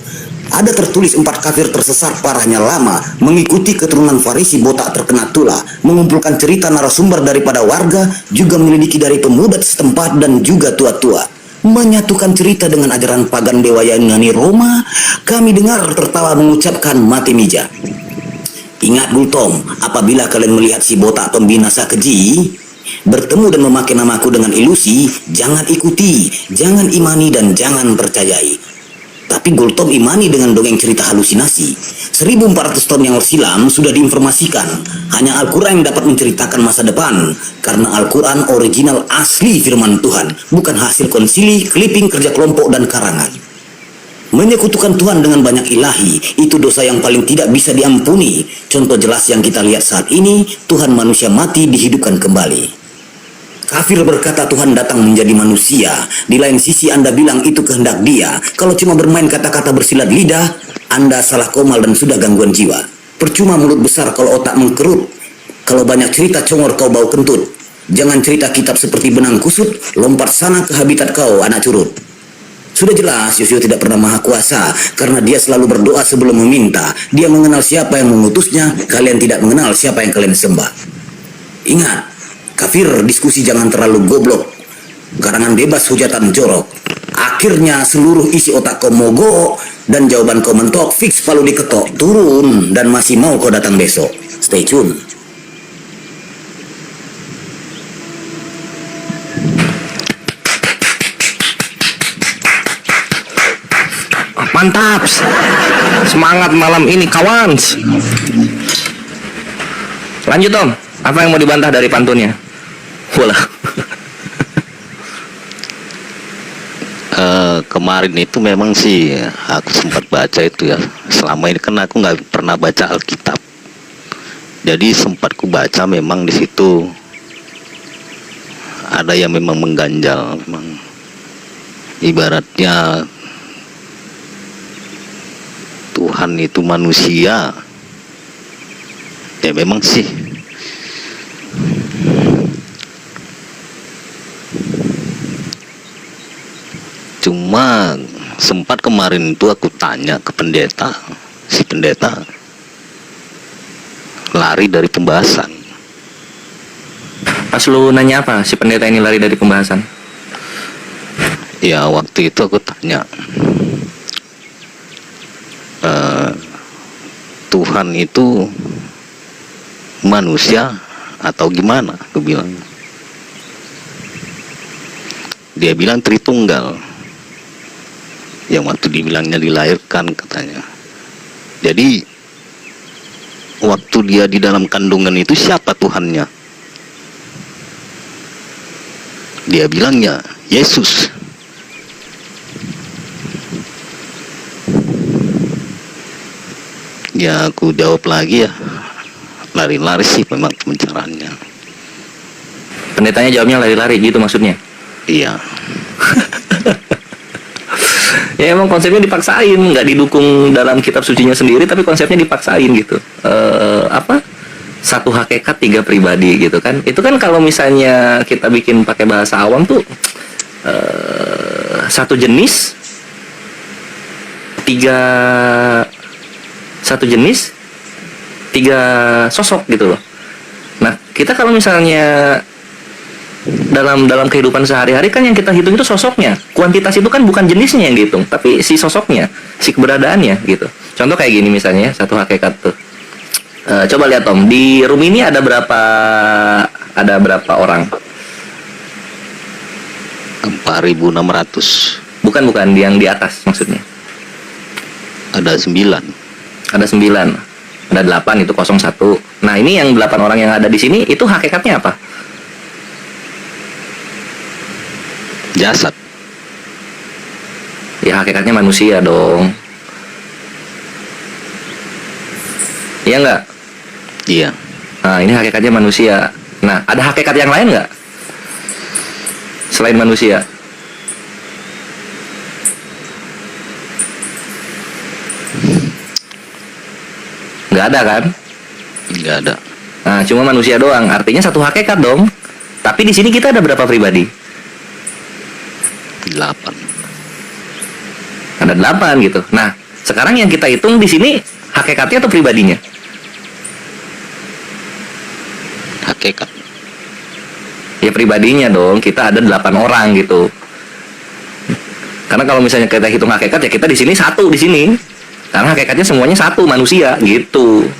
Ada tertulis 4 kafir tersesat parahnya lama, mengikuti keturunan Farisi botak terkena tulah, mengumpulkan cerita narasumber daripada warga, juga menyelidiki dari pemuda setempat dan juga tua-tua, menyatukan cerita dengan ajaran pagan dewa Yunani Roma. Kami dengar tertawa mengucapkan mati mija. Ingat Gultom, apabila kalian melihat si botak pembinasa keji bertemu dan memakai namaku dengan ilusi, jangan ikuti, jangan imani, dan jangan percayai. Tapi Gultom imani dengan dongeng cerita halusinasi. 1400 tahun yang silam sudah diinformasikan. Hanya Al-Quran yang dapat menceritakan masa depan. Karena Al-Quran original asli firman Tuhan, bukan hasil konsili, clipping, kerja kelompok, dan karangan. Menyekutukan Tuhan dengan banyak ilahi, itu dosa yang paling tidak bisa diampuni. Contoh jelas yang kita lihat saat ini, Tuhan manusia mati dihidupkan kembali. Kafir berkata Tuhan datang menjadi manusia. Di lain sisi Anda bilang itu kehendak Dia. Kalau cuma bermain kata-kata bersilat lidah, Anda salah komal dan sudah gangguan jiwa. Percuma mulut besar kalau otak mengkerut. Kalau banyak cerita congor kau bau kentut. Jangan cerita kitab seperti benang kusut, lompat sana ke habitat kau anak curut. Sudah jelas Yosua tidak pernah maha kuasa, karena dia selalu berdoa sebelum meminta. Dia mengenal siapa yang mengutusnya, kalian tidak mengenal siapa yang kalian sembah. Ingat, kafir diskusi jangan terlalu goblok. Karangan bebas hujatan jorok. Akhirnya seluruh isi otak kau mogok dan jawaban kau mentok, fix palu diketok, turun dan masih mau kau datang besok. Stay tune. Mantap. Semangat malam ini kawan. Lanjut Om, apa yang mau dibantah dari pantunnya? Walah. Kemarin itu memang sih aku sempat baca itu ya. Selama ini kan aku nggak pernah baca Alkitab. Jadi sempat ku baca memang di situ ada yang memang mengganjal, memang ibaratnya Tuhan itu manusia. Ya memang sih. Cuma sempat kemarin itu aku tanya ke pendeta, si pendeta lari dari pembahasan. Pas lu nanya apa, si pendeta ini lari dari pembahasan? Ya waktu itu aku tanya, Tuhan itu manusia atau gimana? Aku bilang. Dia bilang Tritunggal. Yang waktu dibilangnya dilahirkan katanya. Jadi waktu dia di dalam kandungan itu siapa Tuhannya? Dia bilangnya Yesus. Ya aku jawab lagi ya, lari-lari sih memang pembicaraannya. Pendetanya jawabnya lari-lari gitu maksudnya? Iya. Ya emang konsepnya dipaksain, nggak didukung dalam kitab sucinya sendiri, tapi konsepnya dipaksain gitu. Apa? Satu hakikat tiga pribadi gitu kan? Itu kan kalau misalnya kita bikin pakai bahasa awam tuh satu jenis tiga sosok gitu loh. Nah kita kalau misalnya dalam kehidupan sehari-hari kan yang kita hitung itu sosoknya. Kuantitas itu kan bukan jenisnya yang dihitung, tapi si sosoknya, si keberadaannya gitu. Contoh kayak gini misalnya, satu hakikat tuh. Coba lihat Om, di room ini ada berapa orang? 4.600. Bukan yang di atas maksudnya. Ada 9. Ada 9. Ada 8 itu 01. Nah, ini yang 8 orang yang ada di sini itu hakikatnya apa? Jasad. Ya hakikatnya manusia dong. Iya nggak? Iya. Nah ini hakikatnya manusia. Nah ada hakikat yang lain nggak? Selain manusia? Nggak ada kan? Nggak ada. Nah cuma manusia doang. Artinya satu hakikat dong. Tapi di sini kita ada berapa pribadi? 8. Ada 8 gitu. Nah sekarang yang kita hitung di sini hakikatnya atau pribadinya? Hakikat. Ya pribadinya dong. Kita ada 8 orang gitu. Karena kalau misalnya kita hitung hakikat ya kita di sini satu di sini. Karena hakikatnya semuanya satu manusia gitu.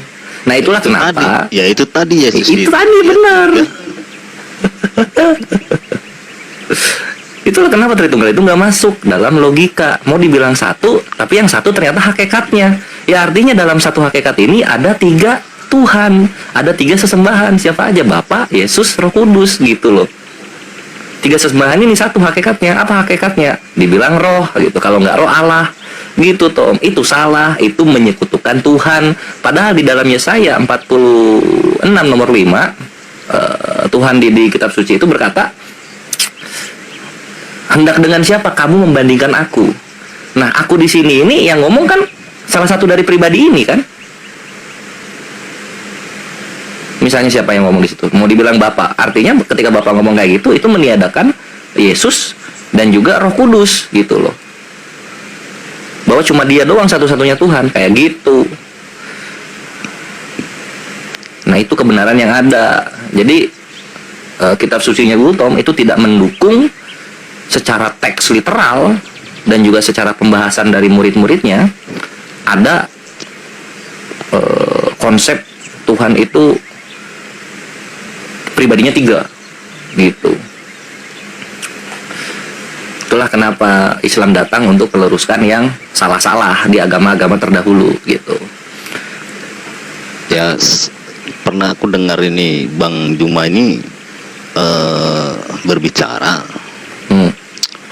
Nah itulah kenapa. Itu tadi Yesus Itu tadi benar. Itulah kenapa Tritunggal itu nggak masuk dalam logika. Mau dibilang satu, tapi yang satu ternyata hakikatnya. Ya artinya dalam satu hakikat ini ada 3 Tuhan, ada 3 sesembahan. Siapa aja? Bapa, Yesus, Roh Kudus gitu loh. 3 sesembahan ini satu hakikatnya. Apa hakikatnya? Dibilang roh gitu. Kalau nggak roh Allah gitu Tom. Itu salah, itu menyekutukan Tuhan. Padahal di dalam Yesaya 46 nomor 5 Tuhan di kitab suci itu berkata, hendak dengan siapa kamu membandingkan aku? Nah, aku di sini ini yang ngomong kan salah satu dari pribadi ini kan. Misalnya siapa yang ngomong di situ? Mau dibilang Bapa. Artinya ketika Bapa ngomong kayak gitu, itu meniadakan Yesus dan juga Roh Kudus gitu loh. Bahwa cuma dia doang satu-satunya Tuhan, kayak gitu. Nah, itu kebenaran yang ada. Jadi kitab sucinya Guru Tom itu tidak mendukung secara teks literal dan juga secara pembahasan dari murid-muridnya ada konsep Tuhan itu pribadinya 3 gitu. Itulah kenapa Islam datang untuk meluruskan yang salah-salah di agama-agama terdahulu gitu. Ya, pernah aku dengar ini Bang Juma ini berbicara.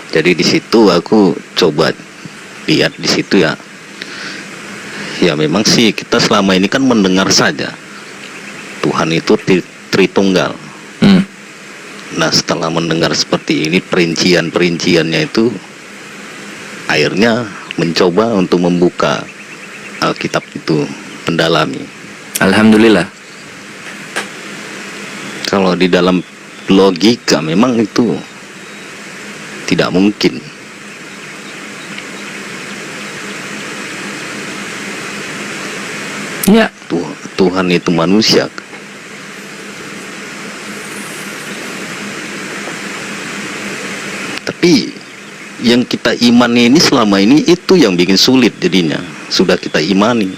Jadi di situ aku coba lihat di situ ya. Ya memang sih kita selama ini kan mendengar saja Tuhan itu Tritunggal. Nah setelah mendengar seperti ini perinciannya itu, akhirnya mencoba untuk membuka Alkitab itu, mendalami. Alhamdulillah. Kalau di dalam logika memang itu tidak mungkin. Ya, Tuhan itu manusia. Tapi yang kita imani ini selama ini itu yang bikin sulit jadinya. Sudah kita imani.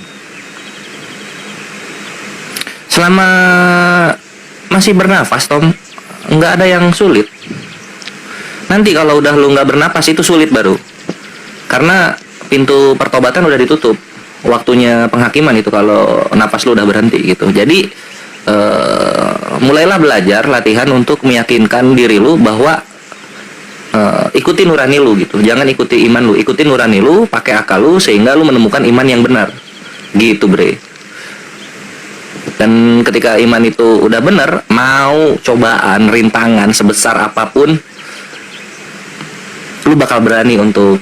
selama masih bernafas Tom, nggak ada yang sulit. Nanti kalau udah lu nggak bernapas itu sulit baru, karena pintu pertobatan udah ditutup, waktunya penghakiman itu kalau napas lu udah berhenti gitu. Jadi mulailah belajar latihan untuk meyakinkan diri lu bahwa ikuti nurani lu gitu, jangan ikuti iman lu, ikuti nurani lu, pakai akal lu sehingga lu menemukan iman yang benar gitu bre. Dan ketika iman itu udah benar, mau cobaan, rintangan sebesar apapun, lu bakal berani untuk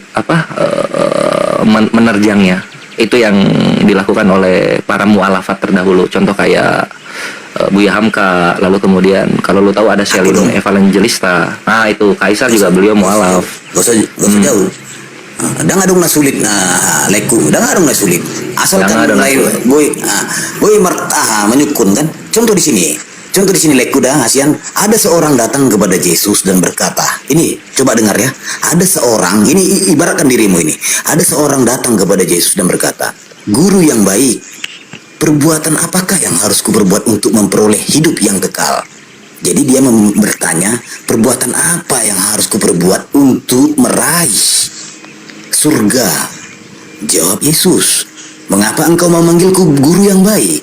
menerjangnya. Itu yang dilakukan oleh para mu'alafat terdahulu. Contoh kayak Buya Hamka, lalu kemudian kalau lu tahu ada Selin Evangelista. Nah, itu Kaisar juga beliau mu'alaf. Gak usah jauh. Dah ngadong na sulit na leku, dah ngadong na sulit. Asalkan lain boy menyukun kan. Contoh di sini leku dah Asian, ada seorang datang kepada Yesus dan berkata, ini coba dengar ya. Ada seorang, ini ibaratkan dirimu ini. Ada seorang datang kepada Yesus dan berkata, "Guru yang baik, perbuatan apakah yang harus kuperbuat untuk memperoleh hidup yang kekal?" Jadi dia bertanya, perbuatan apa yang harus kuperbuat untuk meraih surga? Jawab Yesus, "Mengapa engkau memanggilku guru yang baik?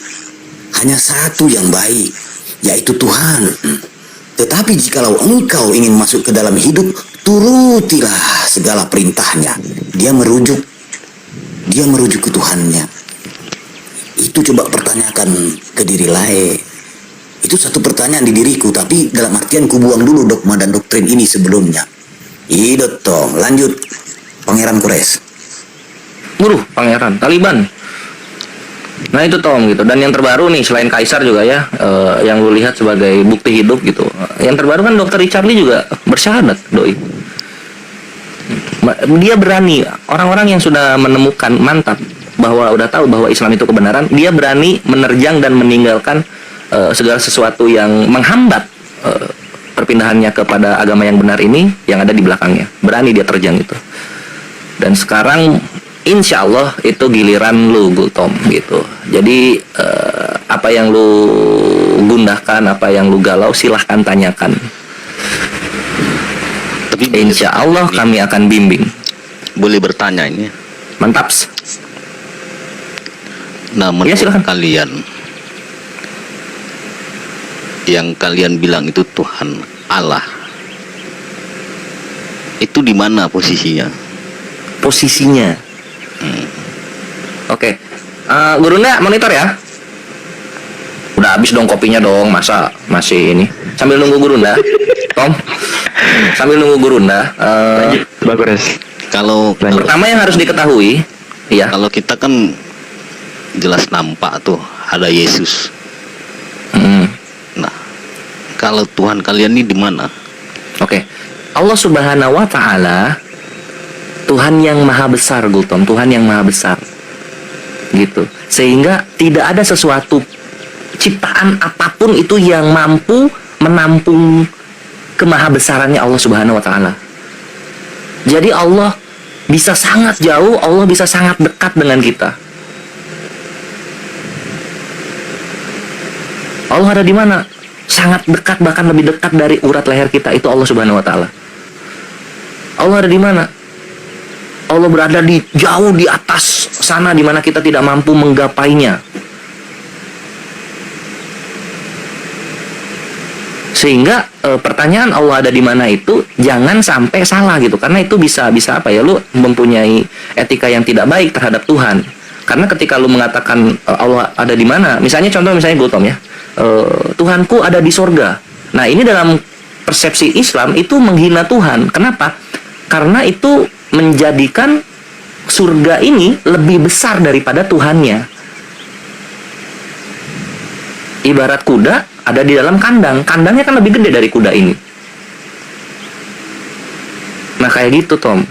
Hanya satu yang baik, yaitu Tuhan. Tetapi jikalau engkau ingin masuk ke dalam hidup, turutilah segala perintahnya." Dia merujuk ke Tuhannya. Itu coba pertanyakan ke diri lain. Itu satu pertanyaan di diriku, tapi dalam artian ku buang dulu dogma dan doktrin ini sebelumnya. Idot tong, lanjut. Pangeran Kures. Pangeran Taliban. Nah itu Tom gitu. Dan yang terbaru nih selain Kaisar juga ya, yang lu lihat sebagai bukti hidup gitu. Yang terbaru kan Dr. Richard Lee juga bersyahadat doi. Dia berani, orang-orang yang sudah menemukan mantap bahwa udah tahu bahwa Islam itu kebenaran, dia berani menerjang dan meninggalkan segala sesuatu yang menghambat perpindahannya kepada agama yang benar ini yang ada di belakangnya. Berani dia terjang itu. Dan sekarang insya Allah itu giliran lu Tom gitu. Jadi apa yang lu gundahkan, apa yang lu galau, silahkan tanyakan. Tapi Insya Allah kami akan bimbing. boleh bertanya ini. Mantap. Nah, Ya, menurut silakan. kalian, yang kalian bilang itu Tuhan Allah, itu di mana posisinya? Posisinya. Oke. Gurunda monitor ya. Udah habis dong kopinya dong, masa masih ini. Sambil nunggu Gurunda, Tom. Sambil nunggu Gurunda. Bagus. Kalau Pertama yang harus diketahui, ya. kalau kita kan jelas nampak tuh ada Yesus. Hmm. Nah, kalau Tuhan kalian ini di mana? Oke. Allah Subhanahu wa taala Tuhan yang maha besar, Gultom, Tuhan yang maha besar. Gitu. Sehingga tidak ada sesuatu ciptaan apapun itu yang mampu menampung kemahabesarannya Allah Subhanahu wa taala. Jadi Allah bisa sangat jauh, Allah bisa sangat dekat dengan kita. Allah ada di mana? Sangat dekat, bahkan lebih dekat dari urat leher kita, itu Allah Subhanahu wa taala. Allah ada di mana? Allah berada di jauh di atas sana di mana kita tidak mampu menggapainya. Sehingga pertanyaan Allah ada di mana itu jangan sampai salah gitu, karena itu bisa apa ya, lu mempunyai etika yang tidak baik terhadap Tuhan. Karena ketika lu mengatakan Allah ada di mana, misalnya gue Tom ya, Tuhanku ada di sorga. Nah, ini dalam persepsi Islam itu menghina Tuhan. Kenapa? Karena itu menjadikan surga ini lebih besar daripada Tuhannya. Ibarat kuda ada di dalam kandang, kandangnya kan lebih gede dari kuda ini. Nah, kayak gitu, Tom.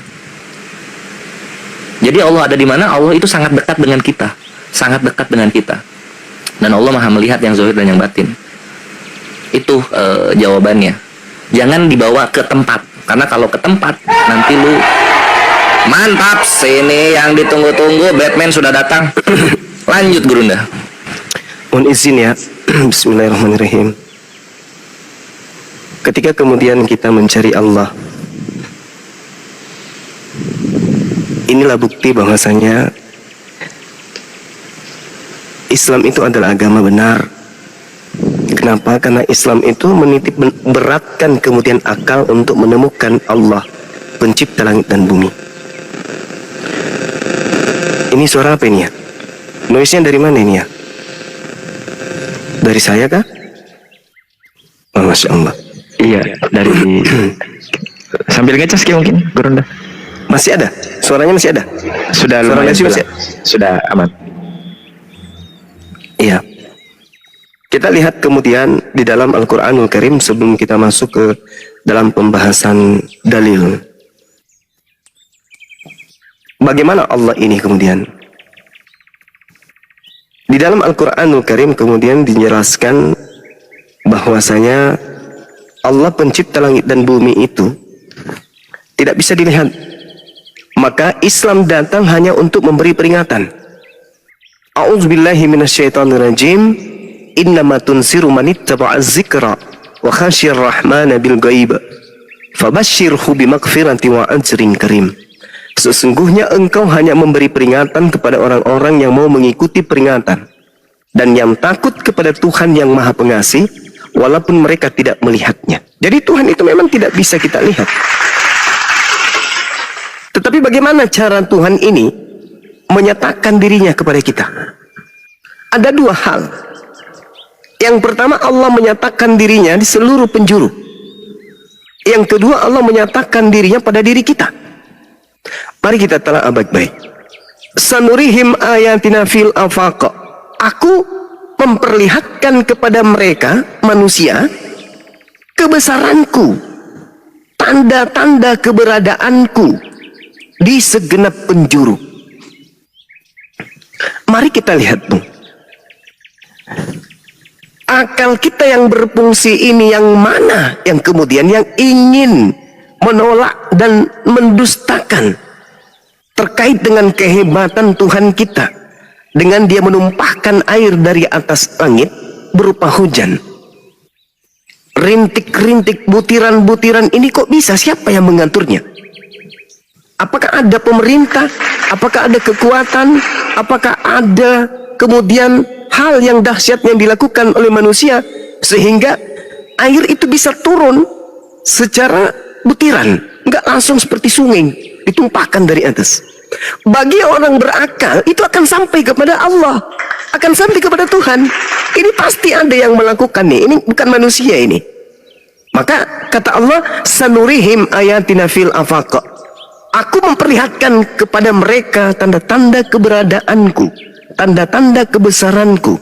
Jadi Allah ada di mana? Allah itu sangat dekat dengan kita, sangat dekat dengan kita. Dan Allah maha melihat yang zahir dan yang batin. Itu jawabannya. Jangan dibawa ke tempat, karena kalau ke tempat nanti lu mantap. Sini yang ditunggu-tunggu, Batman sudah datang. Lanjut Gurunda. Mohon izin ya. Bismillahirrahmanirrahim. Ketika kemudian kita mencari Allah, inilah bukti bahwasanya Islam itu adalah agama benar. Kenapa? Karena Islam itu menitip beratkan kemudian akal untuk menemukan Allah, pencipta langit dan bumi. Ini suara apa ini ya? Noise-nya dari mana ini ya? Dari saya kah? Oh, Masya Allah. Iya, dari sambil ngecas kayak mungkin, Gurunda. Masih ada? Suaranya masih ada? Sudah Suara lumayan, Leslie sudah aman. Iya. Kita lihat kemudian di dalam Al-Quranul Karim sebelum kita masuk ke dalam pembahasan dalil. Bagaimana Allah ini kemudian? Di dalam Al-Quranul Karim kemudian dijelaskan bahwasanya Allah pencipta langit dan bumi itu tidak bisa dilihat. Maka Islam datang hanya untuk memberi peringatan. A'udzubillahi minasyaitonirrajim. Innama tunsiru man ittaba'az zikra wa khasyir rahmana bil ghaib. Fabashshirhu bimaghfirati wa ajrin karim. Sesungguhnya engkau hanya memberi peringatan kepada orang-orang yang mau mengikuti peringatan dan yang takut kepada Tuhan yang Maha Pengasih walaupun mereka tidak melihatnya. Jadi Tuhan itu memang tidak bisa kita lihat. Tetapi bagaimana cara Tuhan ini menyatakan dirinya kepada kita? Ada dua hal. Yang pertama, Allah menyatakan dirinya di seluruh penjuru. Yang kedua, Allah menyatakan dirinya pada diri kita. Mari kita telah baik-baik. Sanurihim ayatina fil afaq. Aku memperlihatkan kepada mereka manusia kebesaranku, tanda-tanda keberadaanku di segenap penjuru. Mari kita lihat tuh. Akal kita yang berfungsi ini yang mana yang kemudian yang ingin menolak dan mendustakan terkait dengan kehebatan Tuhan kita dengan dia menumpahkan air dari atas langit berupa hujan. Rintik-rintik, butiran-butiran ini kok bisa? Siapa yang mengaturnya? Apakah ada pemerintah? Apakah ada kekuatan? Apakah ada kemudian hal yang dahsyat yang dilakukan oleh manusia sehingga air itu bisa turun secara butiran, nggak langsung seperti sungai ditumpahkan dari atas? Bagi orang berakal itu akan sampai kepada Allah, akan sampai kepada Tuhan. Ini pasti ada yang melakukan nih. Ini bukan manusia ini. Maka kata Allah, sanurihim ayatina fil afaq. Aku memperlihatkan kepada mereka tanda-tanda keberadaanku, tanda-tanda kebesaranku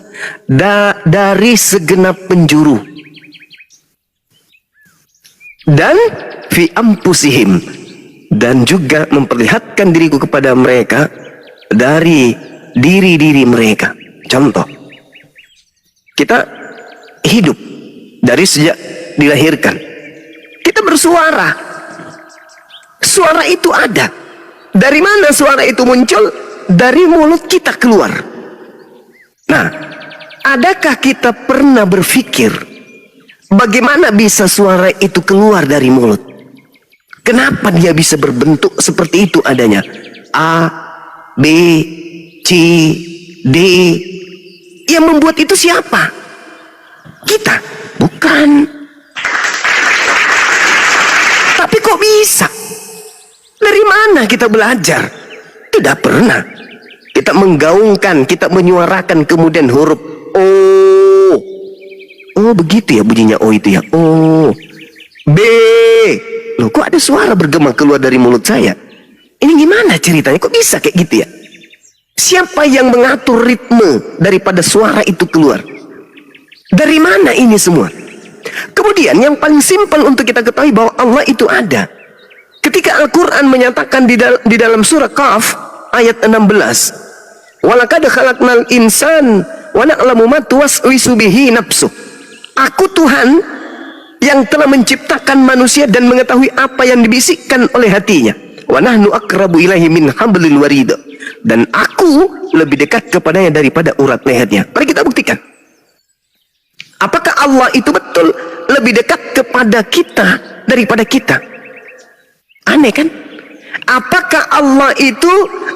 dari segenap penjuru. Dan fi ampusihim, dan juga memperlihatkan diriku kepada mereka dari diri-diri mereka. Contoh, kita hidup dari sejak dilahirkan, kita bersuara. Suara itu ada. Dari mana suara itu muncul? Dari mulut kita keluar. Nah, adakah kita pernah berpikir bagaimana bisa suara itu keluar dari mulut? Kenapa dia bisa berbentuk seperti itu adanya? A, B, C, D. Yang membuat itu siapa? Kita? Bukan. Tapi kok bisa? Dari mana kita belajar? Tidak pernah. Kita menggaungkan, kita menyuarakan kemudian huruf O. Oh begitu ya bunyinya O itu ya. O. B. Loh kok ada suara bergema keluar dari mulut saya? Ini gimana ceritanya? Kok bisa kayak gitu ya? Siapa yang mengatur ritme daripada suara itu keluar? Dari mana ini semua? Kemudian yang paling simpel untuk kita ketahui bahwa Allah itu ada. Ketika Al-Quran menyatakan di dalam surah Qaf ayat 16, walaqad khalaqnal insan wa na'lamu ma tuwaswisu bihi nafsuh. Aku Tuhan yang telah menciptakan manusia dan mengetahui apa yang dibisikkan oleh hatinya. Wa nahnu aqrabu ilaihi min hablil warid. Dan aku lebih dekat kepadanya daripada urat lehernya. Mari kita buktikan. Apakah Allah itu betul lebih dekat kepada kita daripada kita? Aneh kan? Apakah Allah itu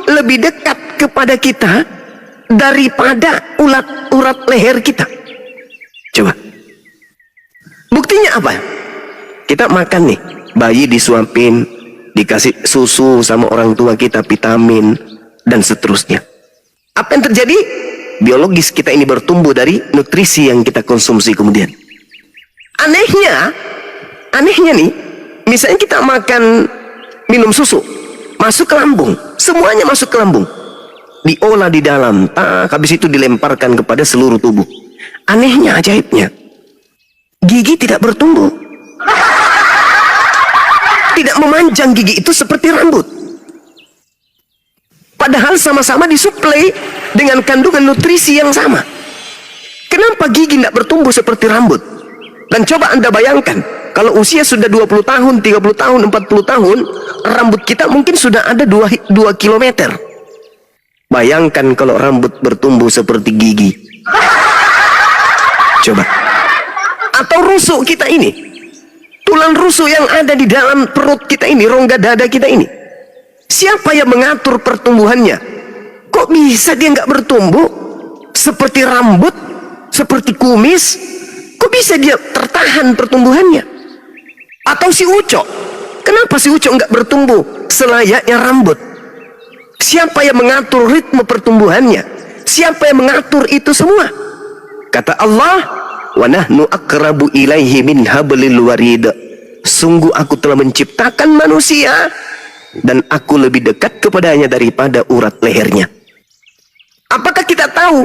lebih dekat kepada kita daripada urat leher kita? Coba. Buktinya apa? Kita makan nih, bayi disuapin, dikasih susu sama orang tua kita, vitamin, dan seterusnya. Apa yang terjadi? Biologis kita ini bertumbuh dari nutrisi yang kita konsumsi kemudian. Anehnya nih, misalnya kita makan, minum susu, masuk ke lambung, semuanya masuk ke lambung, diolah di dalam, habis itu dilemparkan kepada seluruh tubuh. Anehnya, ajaibnya, gigi tidak bertumbuh, tidak memanjang gigi itu seperti rambut. Padahal sama-sama disuplai dengan kandungan nutrisi yang sama. Kenapa gigi tidak bertumbuh seperti rambut? Dan coba Anda bayangkan, kalau usia sudah 20 tahun, 30 tahun, 40 tahun, rambut kita mungkin sudah ada 2 kilometer. Bayangkan kalau rambut bertumbuh seperti gigi. Coba. Atau rusuk kita ini, tulang rusuk yang ada di dalam perut kita ini, rongga dada kita ini, siapa yang mengatur pertumbuhannya? Kok bisa dia nggak bertumbuh seperti rambut, seperti kumis? Kok bisa dia tertahan pertumbuhannya? Atau si ucok, kenapa si ucok nggak bertumbuh selayaknya rambut? Siapa yang mengatur ritme pertumbuhannya? Siapa yang mengatur itu semua? Kata Allah, wa nahnu aqrabu ilaihi min hablil warid. Sungguh aku telah menciptakan manusia dan aku lebih dekat kepadanya daripada urat lehernya. Apakah kita tahu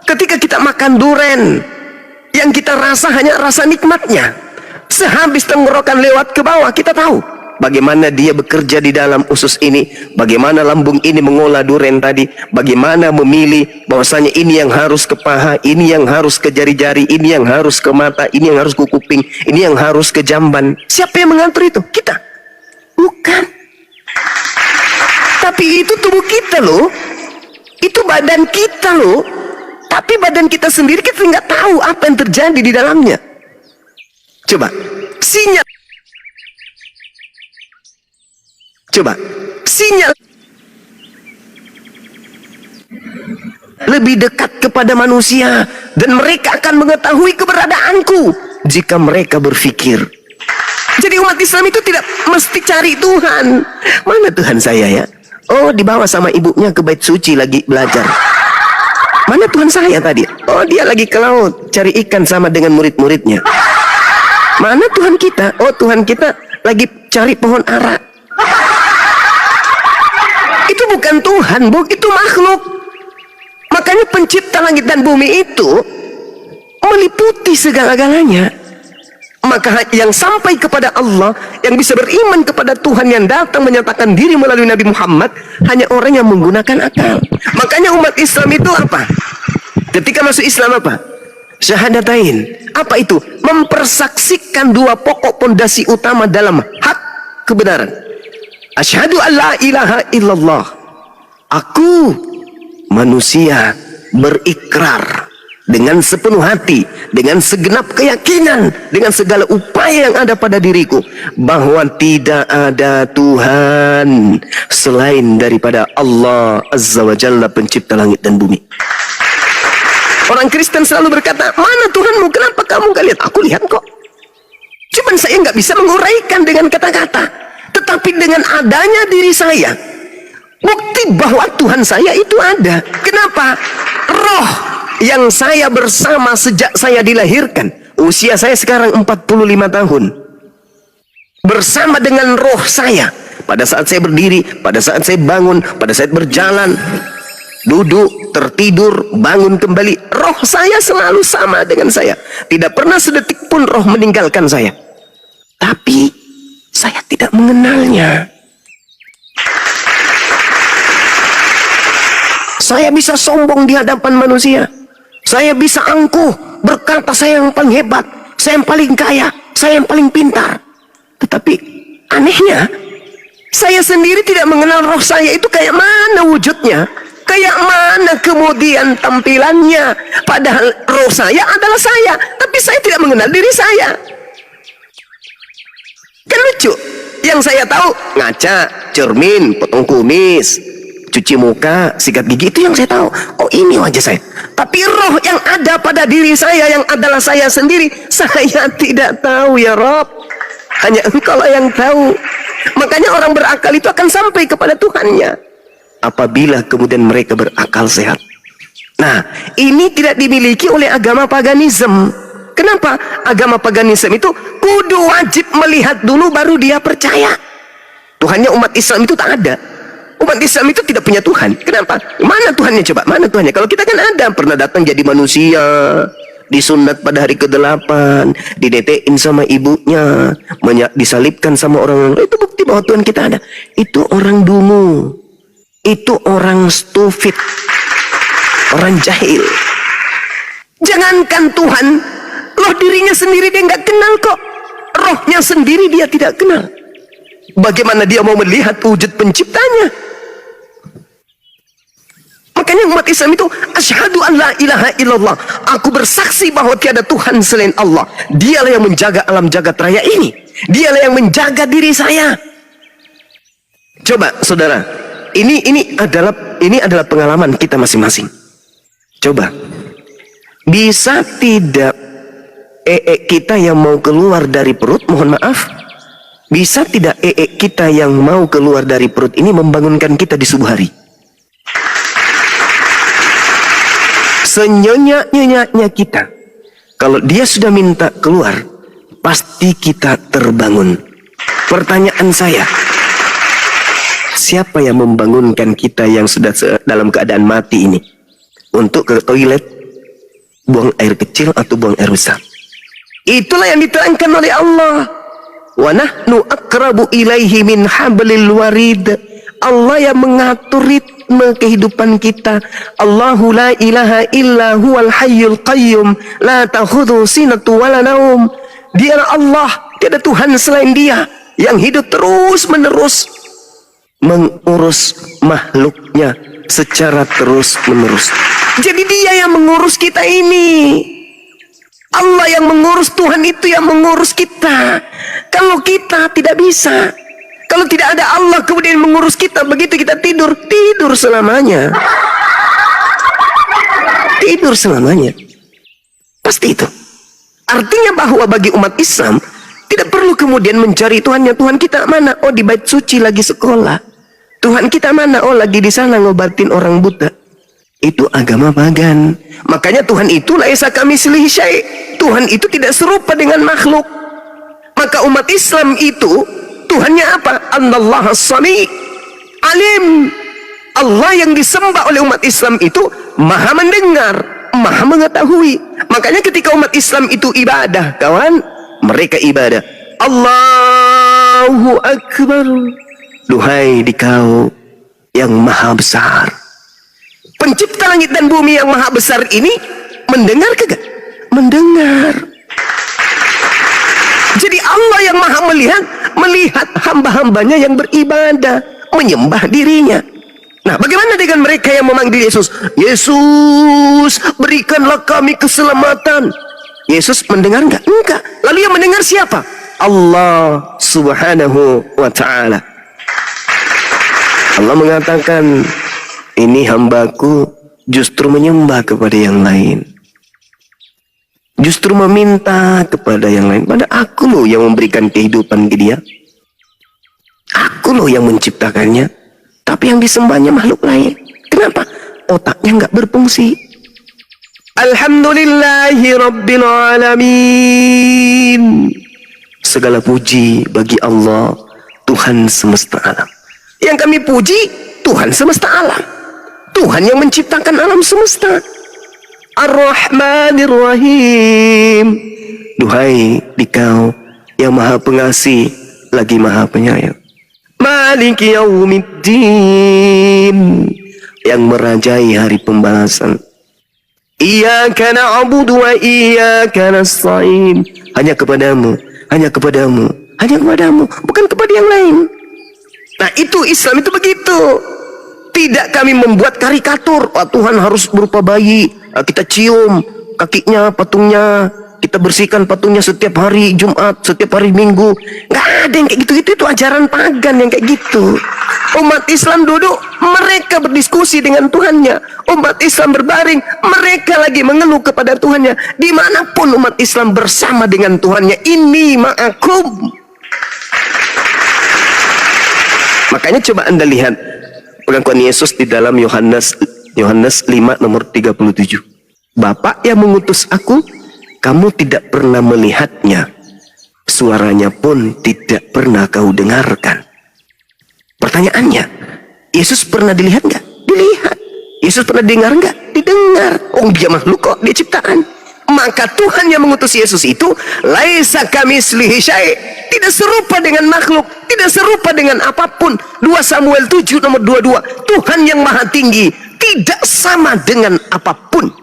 ketika kita makan duren, yang kita rasa hanya rasa nikmatnya, sehabis tenggorokan lewat ke bawah, kita tahu bagaimana dia bekerja di dalam usus ini, bagaimana lambung ini mengolah duren tadi, bagaimana memilih bahwasanya ini yang harus ke paha, ini yang harus ke jari-jari, ini yang harus ke mata, ini yang harus ke kuping, ini yang harus ke jamban. Siapa yang mengatur itu? Kita? Bukan. Tapi itu tubuh kita loh. Itu badan kita loh. Tapi badan kita sendiri kita nggak tahu apa yang terjadi di dalamnya. Coba sinyal. Coba sinyal lebih dekat kepada manusia, dan mereka akan mengetahui keberadaanku jika mereka berpikir. Jadi umat Islam itu tidak mesti cari Tuhan. Mana Tuhan saya ya? Oh, dibawa sama ibunya ke bait suci lagi belajar. Mana Tuhan saya tadi? Oh, dia lagi ke laut cari ikan sama dengan murid-muridnya. Mana Tuhan kita? Oh, Tuhan kita lagi cari pohon ara. Itu bukan Tuhan, Bu, itu makhluk. Makanya pencipta langit dan bumi itu meliputi segala-galanya. Maka yang sampai kepada Allah, yang bisa beriman kepada Tuhan yang datang menyatakan diri melalui Nabi Muhammad, hanya orang yang menggunakan akal. Makanya umat Islam itu apa? Ketika masuk Islam apa? Syahadatain. Apa itu? Mempersaksikan dua pokok pondasi utama dalam hak kebenaran. Asyhadu an la ilaha illallah. Aku manusia berikrar dengan sepenuh hati, dengan segenap keyakinan, dengan segala upaya yang ada pada diriku, bahwa tidak ada Tuhan selain daripada Allah Azza wa Jalla, pencipta langit dan bumi. Orang Kristen selalu berkata, mana Tuhanmu? Kenapa kamu gak lihat? Aku lihat kok. Cuman saya nggak bisa menguraikan dengan kata-kata. Tetapi dengan adanya diri saya, bukti bahwa Tuhan saya itu ada. Kenapa? Roh yang saya bersama sejak saya dilahirkan, usia saya sekarang 45 tahun, bersama dengan roh saya, pada saat saya berdiri, pada saat saya bangun, pada saat berjalan, duduk, tertidur, bangun kembali, roh saya selalu sama dengan saya. Tidak pernah sedetik pun roh meninggalkan saya. Tapi saya tidak mengenalnya. Saya bisa sombong di hadapan manusia. Saya bisa angkuh, berkata saya yang paling hebat, saya yang paling kaya, saya yang paling pintar. Tetapi anehnya, saya sendiri tidak mengenal roh saya itu kayak mana wujudnya, kayak mana kemudian tampilannya. Padahal roh saya adalah saya, tapi saya tidak mengenal diri saya. Kan lucu. Yang saya tahu ngaca, cermin, potong kumis, cuci muka, sikat gigi, itu yang saya tahu. Oh, ini wajah saya. Tapi roh yang ada pada diri saya, yang adalah saya sendiri, saya tidak tahu ya Rob. Hanya Engkau yang tahu. Makanya orang berakal itu akan sampai kepada Tuhannya apabila kemudian mereka berakal sehat. Nah, ini tidak dimiliki oleh agama paganisme. Kenapa? Agama paganisme itu kudu wajib melihat dulu baru dia percaya. Tuhannya umat Islam itu tak ada. Umat Islam itu tidak punya Tuhan. Kenapa? Mana Tuhannya coba? Mana Tuhannya? Kalau kita kan ada, pernah datang jadi manusia, disunat pada hari ke-8, didetein sama ibunya, disalibkan sama orang. Itu bukti bahwa Tuhan kita ada. Itu orang dungu. Itu orang stupid. Orang jahil. Jangankan Tuhan, loh dirinya sendiri dia nggak kenal kok. Rohnya sendiri dia tidak kenal. Bagaimana dia mau melihat wujud penciptanya? Makanya umat Islam itu asyhadu an la ilaha illallah. Aku bersaksi bahwa tiada Tuhan selain Allah. Dialah yang menjaga alam jagat raya ini. Dialah yang menjaga diri saya. Coba saudara, ini adalah pengalaman kita masing-masing. Coba, bisa tidak kita yang mau keluar dari perut, mohon maaf, bisa tidak kita yang mau keluar dari perut ini membangunkan kita di subuh hari? Senyenyak-nyenyaknya kita, kalau dia sudah minta keluar, pasti kita terbangun. Pertanyaan saya, siapa yang membangunkan kita yang sudah dalam keadaan mati ini untuk ke toilet, buang air kecil atau buang air besar? Itulah yang diterangkan oleh Allah. Wa nahnu aqrabu ilaihi min hablil warid. Allah yang mengatur ritme kehidupan kita. Allahu la ilaha illa huwal hayyul qayyum la ta'khudhu sinatu wala naum. Dialah Allah, tiada Tuhan selain Dia yang hidup terus menerus mengurus makhluknya secara terus-menerus. Jadi dia yang mengurus kita ini. Allah yang mengurus, Tuhan itu yang mengurus kita. Kalau kita tidak bisa, kalau tidak ada Allah kemudian mengurus kita, begitu kita tidur, tidur selamanya. Tidur selamanya. Pasti itu. Artinya bahwa bagi umat Islam tidak perlu kemudian mencari Tuhannya. Tuhan kita mana? Oh, di bait suci lagi sekolah. Tuhan kita mana? Oh, lagi di sana ngobatin orang buta. Itu agama pagan. Makanya Tuhan itu laisa kamitslihi syai'. Tuhan itu tidak serupa dengan makhluk. Maka umat Islam itu Tuhannya apa? Anallaha sami' alim. Allah yang disembah oleh umat Islam itu maha mendengar, maha mengetahui. Makanya ketika umat Islam itu ibadah, kawan, mereka ibadah Allahu Akbar. Duhai dikau yang maha besar, pencipta langit dan bumi yang maha besar ini, mendengar kagak? Mendengar. Jadi Allah yang maha melihat, melihat hamba-hambanya yang beribadah, menyembah dirinya. Nah, bagaimana dengan mereka yang memanggil Yesus? Yesus, berikanlah kami keselamatan. Yesus mendengar enggak? Enggak. Lalu yang mendengar siapa? Allah Subhanahu wa ta'ala. Allah mengatakan, ini hambaku justru menyembah kepada yang lain, justru meminta kepada yang lain. Pada aku loh yang memberikan kehidupan ke dia, aku loh yang menciptakannya, tapi yang disembahnya makhluk lain. Kenapa? Otaknya nggak berfungsi. Alhamdulillahi Rabbil Alamin. Segala puji bagi Allah, Tuhan semesta alam. Yang kami puji Tuhan semesta alam, Tuhan yang menciptakan alam semesta. Ar-Rahmanir Rahim. Duhai dikau yang maha pengasih lagi maha penyayang. Maliki Yaumiddin, yang merajai hari pembalasan. Iyyaka na'budu wa iyyaka nasta'in. Hanya kepadamu, hanya kepadamu, hanya kepadamu, bukan kepada yang lain. Nah, itu Islam itu begitu. Tidak kami membuat karikatur, oh, Tuhan harus berupa bayi, kita cium kakinya, patungnya, kita bersihkan patungnya setiap hari Jumat, setiap hari Minggu. Nggak ada yang kayak gitu-gitu. Itu ajaran pagan yang kayak gitu. Umat Islam duduk, mereka berdiskusi dengan Tuhannya. Umat Islam berbaring, mereka lagi mengeluh kepada Tuhannya. Dimanapun umat Islam bersama dengan Tuhannya, ini ma'akum. Makanya coba Anda lihat pengakuan Yesus di dalam Yohanes 5 nomor 37. Bapa yang mengutus aku, kamu tidak pernah melihatnya, suaranya pun tidak pernah kau dengarkan. Pertanyaannya, Yesus pernah dilihat nggak? Dilihat. Yesus pernah dengar nggak? Didengar. Oh, dia makhluk kok, dia ciptaan. Maka Tuhan yang mengutus Yesus itu laisa kamitslihi syai', tidak serupa dengan makhluk, tidak serupa dengan apapun. 2 Samuel 7 nomor 22. Tuhan yang maha tinggi tidak sama dengan apapun.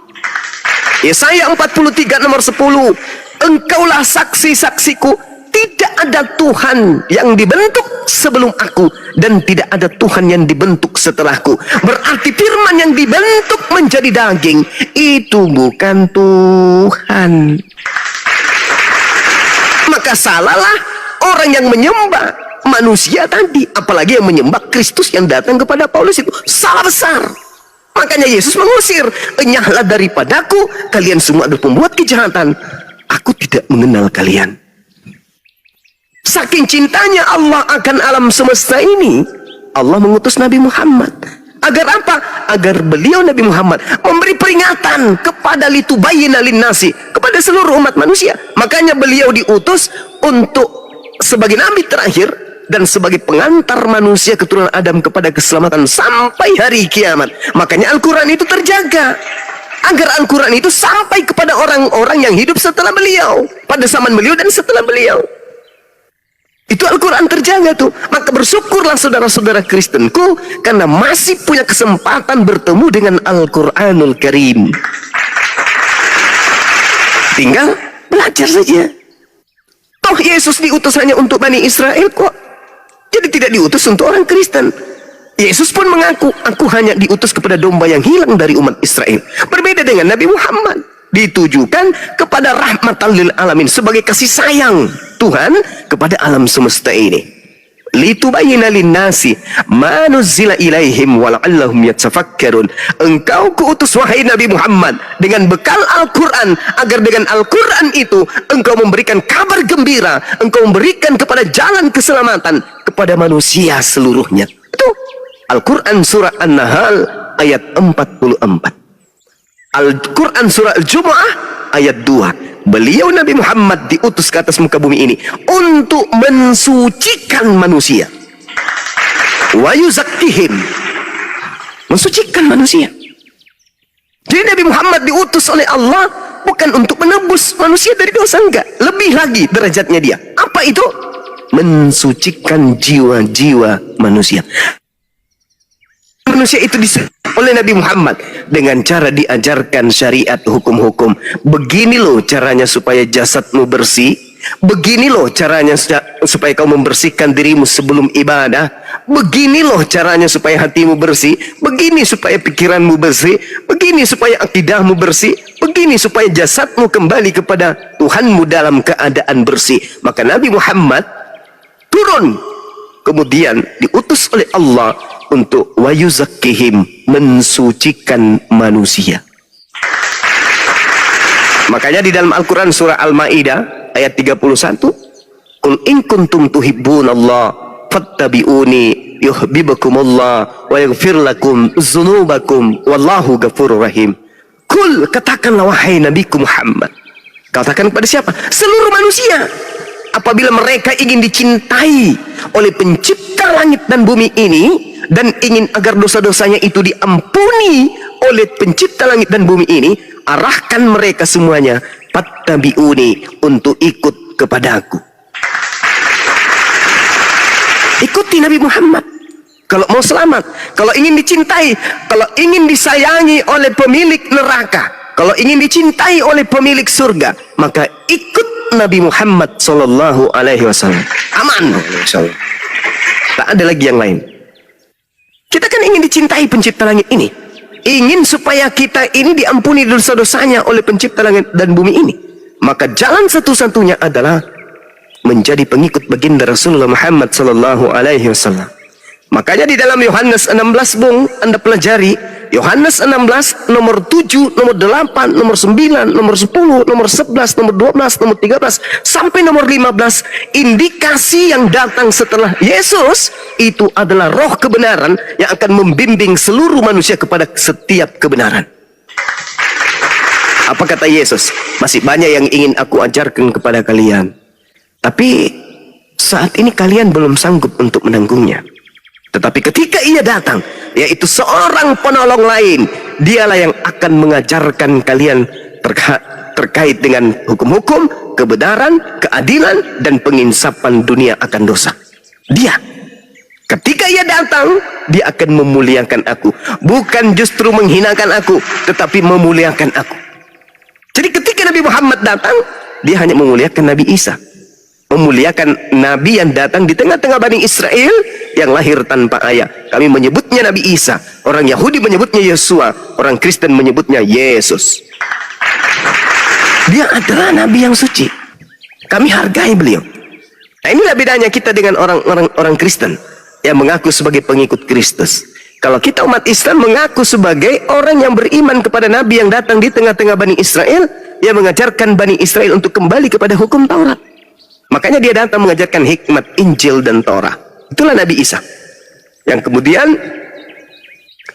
Yesaya 43 nomor 10. Engkaulah saksi-saksiku, tidak ada Tuhan yang dibentuk sebelum aku, dan tidak ada Tuhan yang dibentuk setelahku. Berarti firman yang dibentuk menjadi daging itu bukan Tuhan. Maka salahlah orang yang menyembah manusia tadi, apalagi yang menyembah Kristus yang datang kepada Paulus, itu salah besar. Makanya Yesus mengusir, enyahlah daripadaku kalian semua adalah pembuat kejahatan, aku tidak mengenal kalian. Saking cintanya Allah akan alam semesta ini, Allah mengutus Nabi Muhammad. Agar apa? Agar beliau Nabi Muhammad memberi peringatan kepada litubayyina linnasi, kepada seluruh umat manusia. Makanya beliau diutus untuk sebagai nabi terakhir dan sebagai pengantar manusia keturunan Adam kepada keselamatan sampai hari kiamat. Makanya Al-Quran itu terjaga, agar Al-Quran itu sampai kepada orang-orang yang hidup setelah beliau, pada zaman beliau dan setelah beliau. Itu Al-Quran terjaga tuh. Maka bersyukurlah saudara-saudara Kristenku, karena masih punya kesempatan bertemu dengan Al-Quranul Karim. Tinggal belajar saja. Toh Yesus diutus hanya untuk Bani Israel kok. Jadi tidak diutus untuk orang Kristen. Yesus pun mengaku, aku hanya diutus kepada domba yang hilang dari umat Israel. Berbeda dengan Nabi Muhammad, ditujukan kepada rahmatan lil alamin, sebagai kasih sayang Tuhan kepada alam semesta ini. Litubayyina linnasi ma nuzzila ilaihim wa la'allahum yatafakkarun. Engkau kuutus wahai Nabi Muhammad dengan bekal Al-Qur'an, agar dengan Al-Qur'an itu engkau memberikan kabar gembira, engkau memberikan kepada jalan keselamatan kepada manusia seluruhnya. Itu Al-Quran surah An-Nahl ayat 44. Al-Quran surah Al-Jumu'ah ayat 2. Beliau Nabi Muhammad diutus ke atas muka bumi ini untuk mensucikan manusia. Wa yuzakkihim, mensucikan manusia. Jadi Nabi Muhammad diutus oleh Allah bukan untuk menebus manusia dari dosa, enggak. Lebih lagi derajatnya dia. Apa itu? Mensucikan jiwa-jiwa manusia. Manusia itu oleh Nabi Muhammad dengan cara diajarkan syariat, hukum-hukum. Begini loh caranya supaya jasadmu bersih. Begini loh caranya supaya kau membersihkan dirimu sebelum ibadah. Begini loh caranya supaya hatimu bersih. Begini supaya pikiranmu bersih. Begini supaya akidahmu bersih. Begini supaya jasadmu kembali kepada Tuhanmu dalam keadaan bersih. Maka Nabi Muhammad turun, kemudian diutus oleh Allah untuk wayuzakkihim, mensucikan manusia. Makanya di dalam Al-Quran surah Al-Ma'idah ayat 31, Qul in kuntum tuhibbunallah fattabi'uni yuhibbukumullah wa yaghfir lakum dzunubakum wallahu ghafurur rahim. Kul, katakanlah wahai Nabiku Muhammad. Katakan kepada siapa? Seluruh manusia. Apabila mereka ingin dicintai oleh pencipta langit dan bumi ini, dan ingin agar dosa-dosanya itu diampuni oleh pencipta langit dan bumi ini, arahkan mereka semuanya fattabi'uni, untuk ikut kepadaku. Ikuti Nabi Muhammad kalau mau selamat, kalau ingin dicintai, kalau ingin disayangi oleh pemilik neraka, kalau ingin dicintai oleh pemilik surga, maka ikut Nabi Muhammad sallallahu alaihi wasallam. Aman, insyaallah. Tak ada lagi yang lain. Kita kan ingin dicintai pencipta langit ini, ingin supaya kita ini diampuni dosa-dosanya oleh pencipta langit dan bumi ini. Maka jalan satu-satunya adalah menjadi pengikut baginda Rasulullah Muhammad sallallahu alaihi wasallam. Makanya di dalam Yohanes 16, Bung, Anda pelajari Yohanes 16 nomor 7, nomor 8, nomor 9, nomor 10, nomor 11, nomor 12, nomor 13 sampai nomor 15, indikasi yang datang setelah Yesus itu adalah roh kebenaran yang akan membimbing seluruh manusia kepada setiap kebenaran. Apa kata Yesus? Masih banyak yang ingin aku ajarkan kepada kalian, tapi saat ini kalian belum sanggup untuk menanggungnya. Tetapi ketika ia datang, yaitu seorang penolong lain, dialah yang akan mengajarkan kalian terkait dengan hukum-hukum, kebenaran, keadilan, dan penginsapan dunia akan dosa. Dia, ketika ia datang, dia akan memuliakan aku. Bukan justru menghinakan aku, tetapi memuliakan aku. Jadi ketika Nabi Muhammad datang, dia hanya memuliakan Nabi Isa, memuliakan Nabi yang datang di tengah-tengah Bani Israel yang lahir tanpa ayah. Kami menyebutnya Nabi Isa, orang Yahudi menyebutnya Yesua, orang Kristen menyebutnya Yesus. Dia adalah Nabi yang suci. Kami hargai beliau. Nah, inilah bedanya kita dengan orang Kristen yang mengaku sebagai pengikut Kristus. Kalau kita umat Islam mengaku sebagai orang yang beriman kepada Nabi yang datang di tengah-tengah Bani Israel, yang mengajarkan Bani Israel untuk kembali kepada hukum Taurat. Makanya dia datang mengajarkan hikmat Injil dan Torah. Itulah Nabi Isa yang kemudian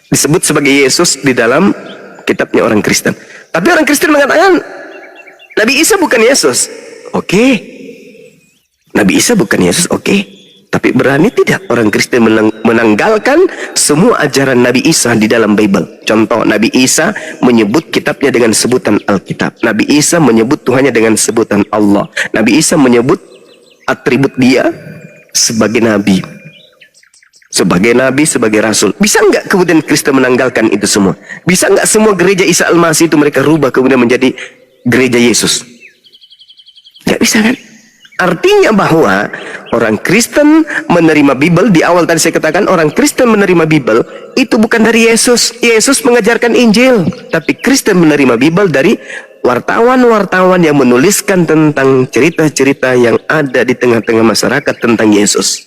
disebut sebagai Yesus di dalam kitabnya orang Kristen. Tapi orang Kristen mengatakan Nabi Isa bukan Yesus. Oke. Nabi Isa bukan Yesus, oke. Tapi berani tidak orang Kristen menanggalkan semua ajaran Nabi Isa di dalam Bible? Contoh, Nabi Isa menyebut kitabnya dengan sebutan Alkitab. Nabi Isa menyebut Tuhannya dengan sebutan Allah. Nabi Isa menyebut atribut dia sebagai Nabi, sebagai Rasul. Bisa nggak kemudian Kristen menanggalkan itu semua? Bisa nggak semua gereja Isa Al-Masih itu mereka rubah kemudian menjadi gereja Yesus? Nggak bisa kan? Artinya bahwa orang Kristen menerima Bible, di awal tadi saya katakan orang Kristen menerima Bible itu bukan dari Yesus. Yesus mengajarkan Injil, tapi Kristen menerima Bible dari wartawan-wartawan yang menuliskan tentang cerita-cerita yang ada di tengah-tengah masyarakat tentang Yesus.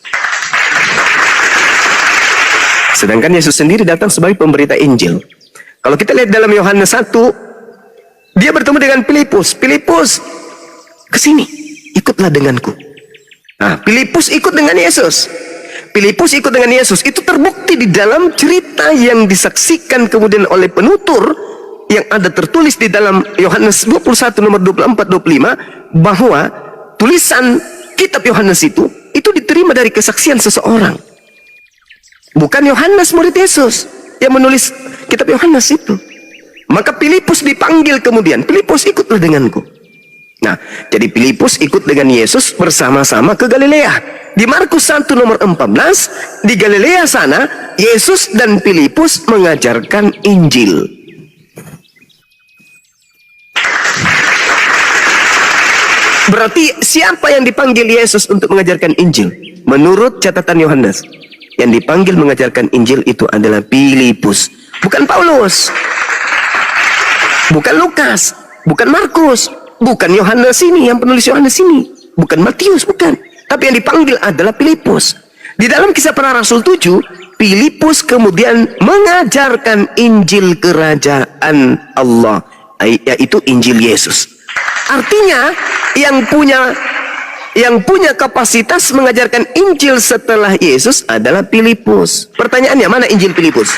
Sedangkan Yesus sendiri datang sebagai pemberita Injil. Kalau kita lihat dalam Yohanes 1, dia bertemu dengan Filipus. Filipus, kesini, ikutlah denganku. Nah, Filipus ikut dengan Yesus. Filipus ikut dengan Yesus. Itu terbukti di dalam cerita yang disaksikan kemudian oleh penutur yang ada tertulis di dalam Yohanes 21 nomor 24-25 bahwa tulisan kitab Yohanes itu diterima dari kesaksian seseorang. Bukan Yohanes murid Yesus yang menulis kitab Yohanes itu. Maka Filipus dipanggil kemudian, Filipus ikutlah denganku. Nah, jadi Filipus ikut dengan Yesus bersama-sama ke Galilea. Di Markus 1 nomor 14, di Galilea sana, Yesus dan Filipus mengajarkan Injil. Berarti siapa yang dipanggil Yesus untuk mengajarkan Injil? Menurut catatan Yohanes, yang dipanggil mengajarkan Injil itu adalah Filipus, bukan Paulus, bukan Lukas, bukan Markus, bukan Yohanes ini, yang penulis Yohanes ini, bukan Matius, bukan. Tapi yang dipanggil adalah Filipus. Di dalam Kisah Para Rasul 7, Filipus kemudian mengajarkan Injil Kerajaan Allah, yaitu Injil Yesus. Artinya yang punya kapasitas mengajarkan Injil setelah Yesus adalah Filipus. Pertanyaannya, mana Injil Filipus?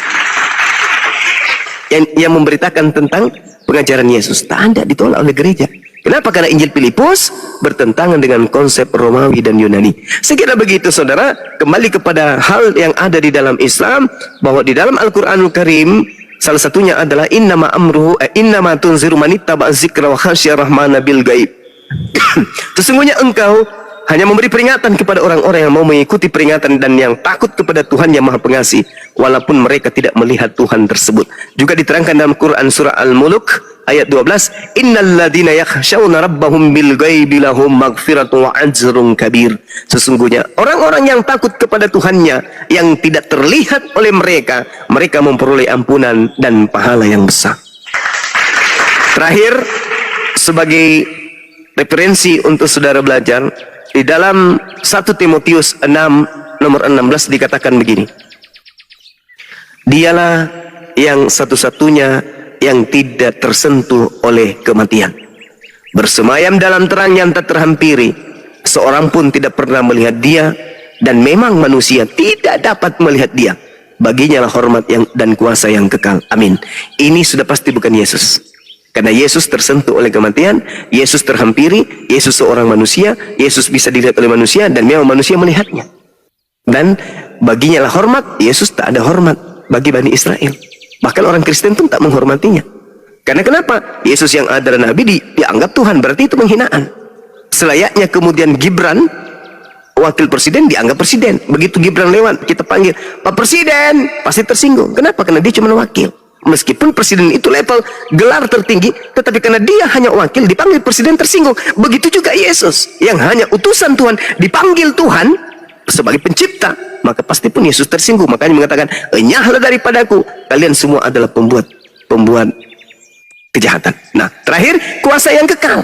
Yang memberitakan tentang pengajaran Yesus. Tak ada, ditolak oleh gereja. Kenapa? Karena Injil Filipus bertentangan dengan konsep Romawi dan Yunani. Sekira begitu saudara, kembali kepada hal yang ada di dalam Islam, bahwa di dalam Al-Quranul Karim, salah satunya adalah innama tunziru manittaba dzikra wa khasyya rahmana bil gaib. Sesungguhnya engkau hanya memberi peringatan kepada orang-orang yang mau mengikuti peringatan dan yang takut kepada Tuhan yang Maha Pengasih, walaupun mereka tidak melihat Tuhan tersebut. Juga diterangkan dalam Quran surah Al-Mulk ayat 12, innal ladzina yakhshawna rabbahum bil ghaibi lahum maghfiratun wa ajrun kabir. Sesungguhnya orang-orang yang takut kepada Tuhannya yang tidak terlihat oleh mereka, mereka memperoleh ampunan dan pahala yang besar. Terakhir, sebagai referensi untuk saudara belajar, di dalam 1 Timotius 6 nomor 16 dikatakan begini, dialah yang satu-satunya yang tidak tersentuh oleh kematian, bersemayam dalam terang yang tak terhampiri, seorang pun tidak pernah melihat dia, dan memang manusia tidak dapat melihat dia. Baginya lah hormat dan kuasa yang kekal. Amin. Ini sudah pasti bukan Yesus. Karena Yesus tersentuh oleh kematian, Yesus terhampiri, Yesus seorang manusia, Yesus bisa dilihat oleh manusia, dan memang manusia melihatnya. Dan baginya lah hormat, Yesus tak ada hormat bagi Bani Israel. Bahkan orang Kristen pun tak menghormatinya. Karena kenapa? Yesus yang adalah Nabi dianggap Tuhan, berarti itu penghinaan. Selayaknya kemudian Gibran, wakil presiden, dianggap presiden. Begitu Gibran lewat, kita panggil, Pak Presiden, pasti tersinggung. Kenapa? Karena dia cuma wakil. Meskipun presiden itu level gelar tertinggi, tetapi karena dia hanya wakil, dipanggil presiden, tersinggung. Begitu juga Yesus yang hanya utusan Tuhan, dipanggil Tuhan sebagai pencipta, maka pasti pun Yesus tersinggung. Makanya mengatakan, enyahlah daripadaku, kalian semua adalah pembuat kejahatan. Nah, terakhir, kuasa yang kekal.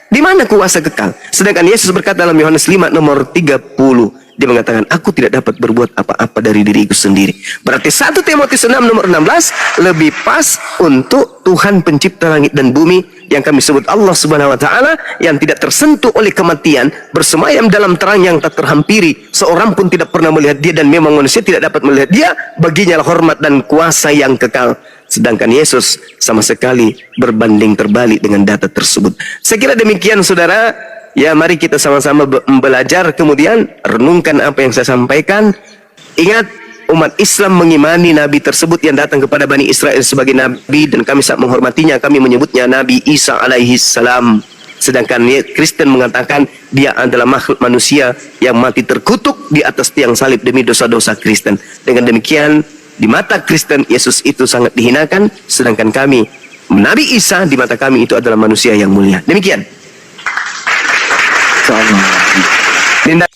Di mana kuasa kekal? Sedangkan Yesus berkata dalam Yohanes 5 nomor 30, dia mengatakan, aku tidak dapat berbuat apa-apa dari diriku sendiri. Berarti 1 Timotius 6 nomor 16 lebih pas untuk Tuhan pencipta langit dan bumi, yang kami sebut Allah Subhanahu wa taala, yang tidak tersentuh oleh kematian, bersemayam dalam terang yang tak terhampiri, seorang pun tidak pernah melihat dia, dan memang manusia tidak dapat melihat dia. Baginya lah hormat dan kuasa yang kekal. Sedangkan Yesus sama sekali berbanding terbalik dengan data tersebut. Saya kira demikian saudara. Ya, mari kita sama-sama belajar, kemudian renungkan apa yang saya sampaikan. Ingat, umat Islam mengimani Nabi tersebut yang datang kepada Bani Israel sebagai Nabi, dan kami sangat menghormatinya. Kami menyebutnya Nabi Isa alaihi salam. Sedangkan Kristen mengatakan dia adalah makhluk manusia yang mati terkutuk di atas tiang salib demi dosa-dosa Kristen. Dengan demikian, di mata Kristen Yesus itu sangat dihinakan, sedangkan kami, Nabi Isa di mata kami itu adalah manusia yang mulia. Demikian. Insyaallah. Dinda